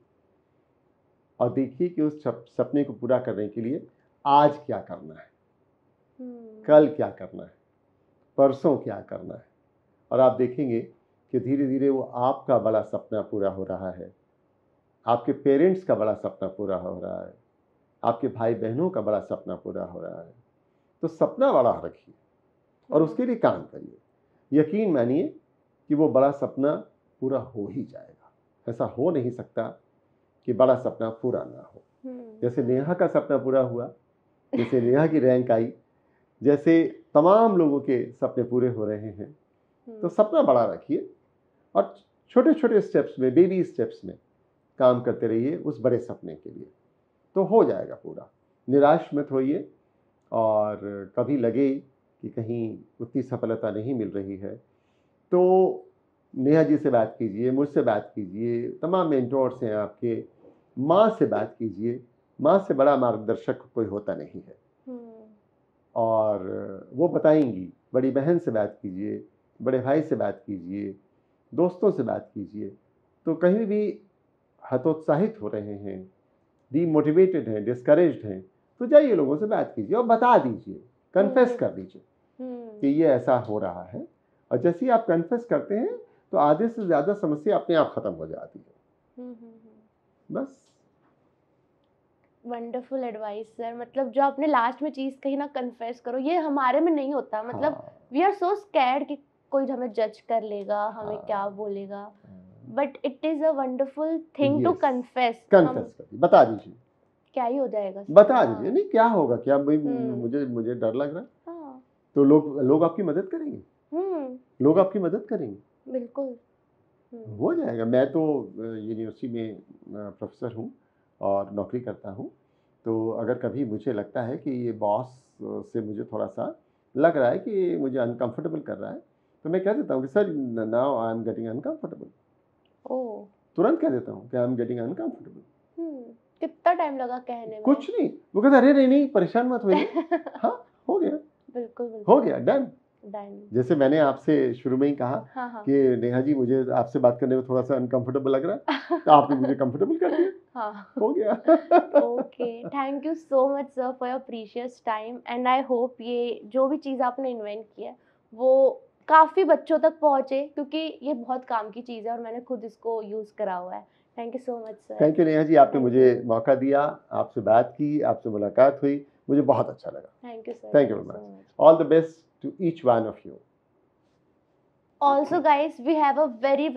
और देखिए कि उस सपने को पूरा करने के लिए आज क्या करना है, कल क्या करना है, परसों क्या करना है, और आप देखेंगे कि धीरे धीरे वो आपका बड़ा सपना पूरा हो रहा है, आपके पेरेंट्स का बड़ा सपना पूरा हो रहा है, आपके भाई बहनों का बड़ा सपना पूरा हो रहा है। तो सपना बड़ा रखिए और उसके लिए काम करिए। यकीन मानिए कि वो बड़ा सपना पूरा हो ही जाएगा। ऐसा हो नहीं सकता कि बड़ा सपना पूरा ना हो। जैसे नेहा का सपना पूरा हुआ, जैसे नेहा की रैंक आई, जैसे तमाम लोगों के सपने पूरे हो रहे हैं। तो सपना बड़ा रखिए और छोटे छोटे स्टेप्स में, बेबी स्टेप्स में काम करते रहिए उस बड़े सपने के लिए, तो हो जाएगा पूरा। निराश मत होइए, और कभी लगे कि कहीं उतनी सफलता नहीं मिल रही है तो नेहा जी से बात कीजिए, मुझसे बात कीजिए, तमाम मेंटोर्स हैं आपके, माँ से बात कीजिए। माँ से बड़ा मार्गदर्शक कोई होता नहीं है, और वो बताएंगी। बड़ी बहन से बात कीजिए, बड़े भाई से बात कीजिए, दोस्तों से बात कीजिए। तो कहीं भी हतोत्साहित हो रहे हैं, डीमोटिवेटेड हैं, डिस्करेज्ड हैं, तो जाइए लोगों से बात कीजिए और बता दीजिए, कन्फेस कर दीजिए कि ये ऐसा हो रहा है। और जैसे ही आप कन्फेस करते हैं तो आधे से ज़्यादा समस्या अपने आप ख़त्म हो जाती है। बस। Wonderful advice sir. मतलब जो आपने लास्ट में चीज कही ना, कन्फेस करो, ये हमारे में नहीं होता। मतलब वी आर सो स्कैर्ड कि कोई हमें जज कर लेगा, हमें क्या बोलेगा, but it is a wonderful thing to confess. Confess करिए, बता दीजिए, क्या ही हो जाएगा, बता दीजिए। नहीं, क्या होगा, क्या भाई मुझे डर लग रहा है, तो लोग आपकी मदद करेंगे, लोग आपकी मदद करेंगे, बिल्कुल हो जाएगा। मैं तो यूनिवर्सिटी में प्रोफेसर हूँ और नौकरी करता हूँ, तो अगर कभी मुझे लगता है कि ये बॉस से मुझे थोड़ा सा लग रहा है कि मुझे अनकंफर्टेबल कर रहा है, तो मैं कह देता हूँ कि sir now I am getting uncomfortable. तुरंत कह देता हूँ कि आई एम गेटिंग अनकंफर्टेबल। कितना टाइम लगा कहने में? कुछ नहीं, वो कहता अरे नहीं परेशान मत होइए। हाँ, हो गया, बिल्कुल हो गया, डन। जैसे मैंने आपसे शुरू में ही कहा कि नेहा जी मुझे आपसे बात करने में थोड़ा सा अनकंफर्टेबल लग रहा है, तो आपने मुझे कंफर्टेबल कर दिया। हो गया। Okay, thank you so much sir for your precious time, and I hope ये जो भी चीज़ आपने इन्वेंट की है वो काफ़ी बच्चों तक पहुँचे, क्योंकि ये बहुत काम की चीज़ है और मैंने खुद इसको यूज़ करा हुआ है। Thank you so much sir. Thank you Neha ji, आपने मुझे मौका दिया, आपसे बात की, आपसे मुलाकात हुई, मुझे बहुत अच्छा लगा। Thank you sir. Thank you very much. All the best to each one of you. Also guys, we have a very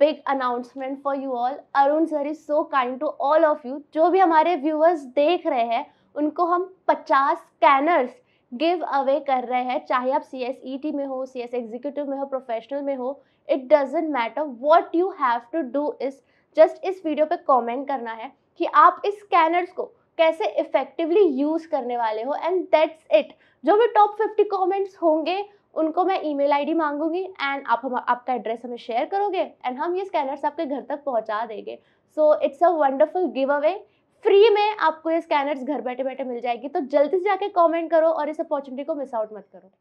big announcement for you all. Arun sir is so kind to all of you. जो भी हमारे viewers देख रहे हैं उनको हम 50 scanners give away कर रहे हैं, चाहे आप CSET में हो, CS एग्जीक्यूटिव में हो, प्रोफेशनल में हो, it doesn't matter. What you have to do is just इस वीडियो पे कमेंट करना है कि आप इस स्कैनर्स को कैसे इफेक्टिवली यूज करने वाले हो, एंड दैट्स इट। जो भी टॉप 50 कमेंट्स होंगे उनको मैं ईमेल आईडी मांगूंगी, एंड आपका एड्रेस हमें शेयर करोगे एंड हम ये स्कैनर्स आपके घर तक पहुंचा देंगे। So it's a wonderful give away. Free में आपको ये स्कैनर्स घर बैठे बैठे मिल जाएगी, तो जल्दी से जाके कमेंट करो और इस अपॉर्चुनिटी को मिस आउट मत करो।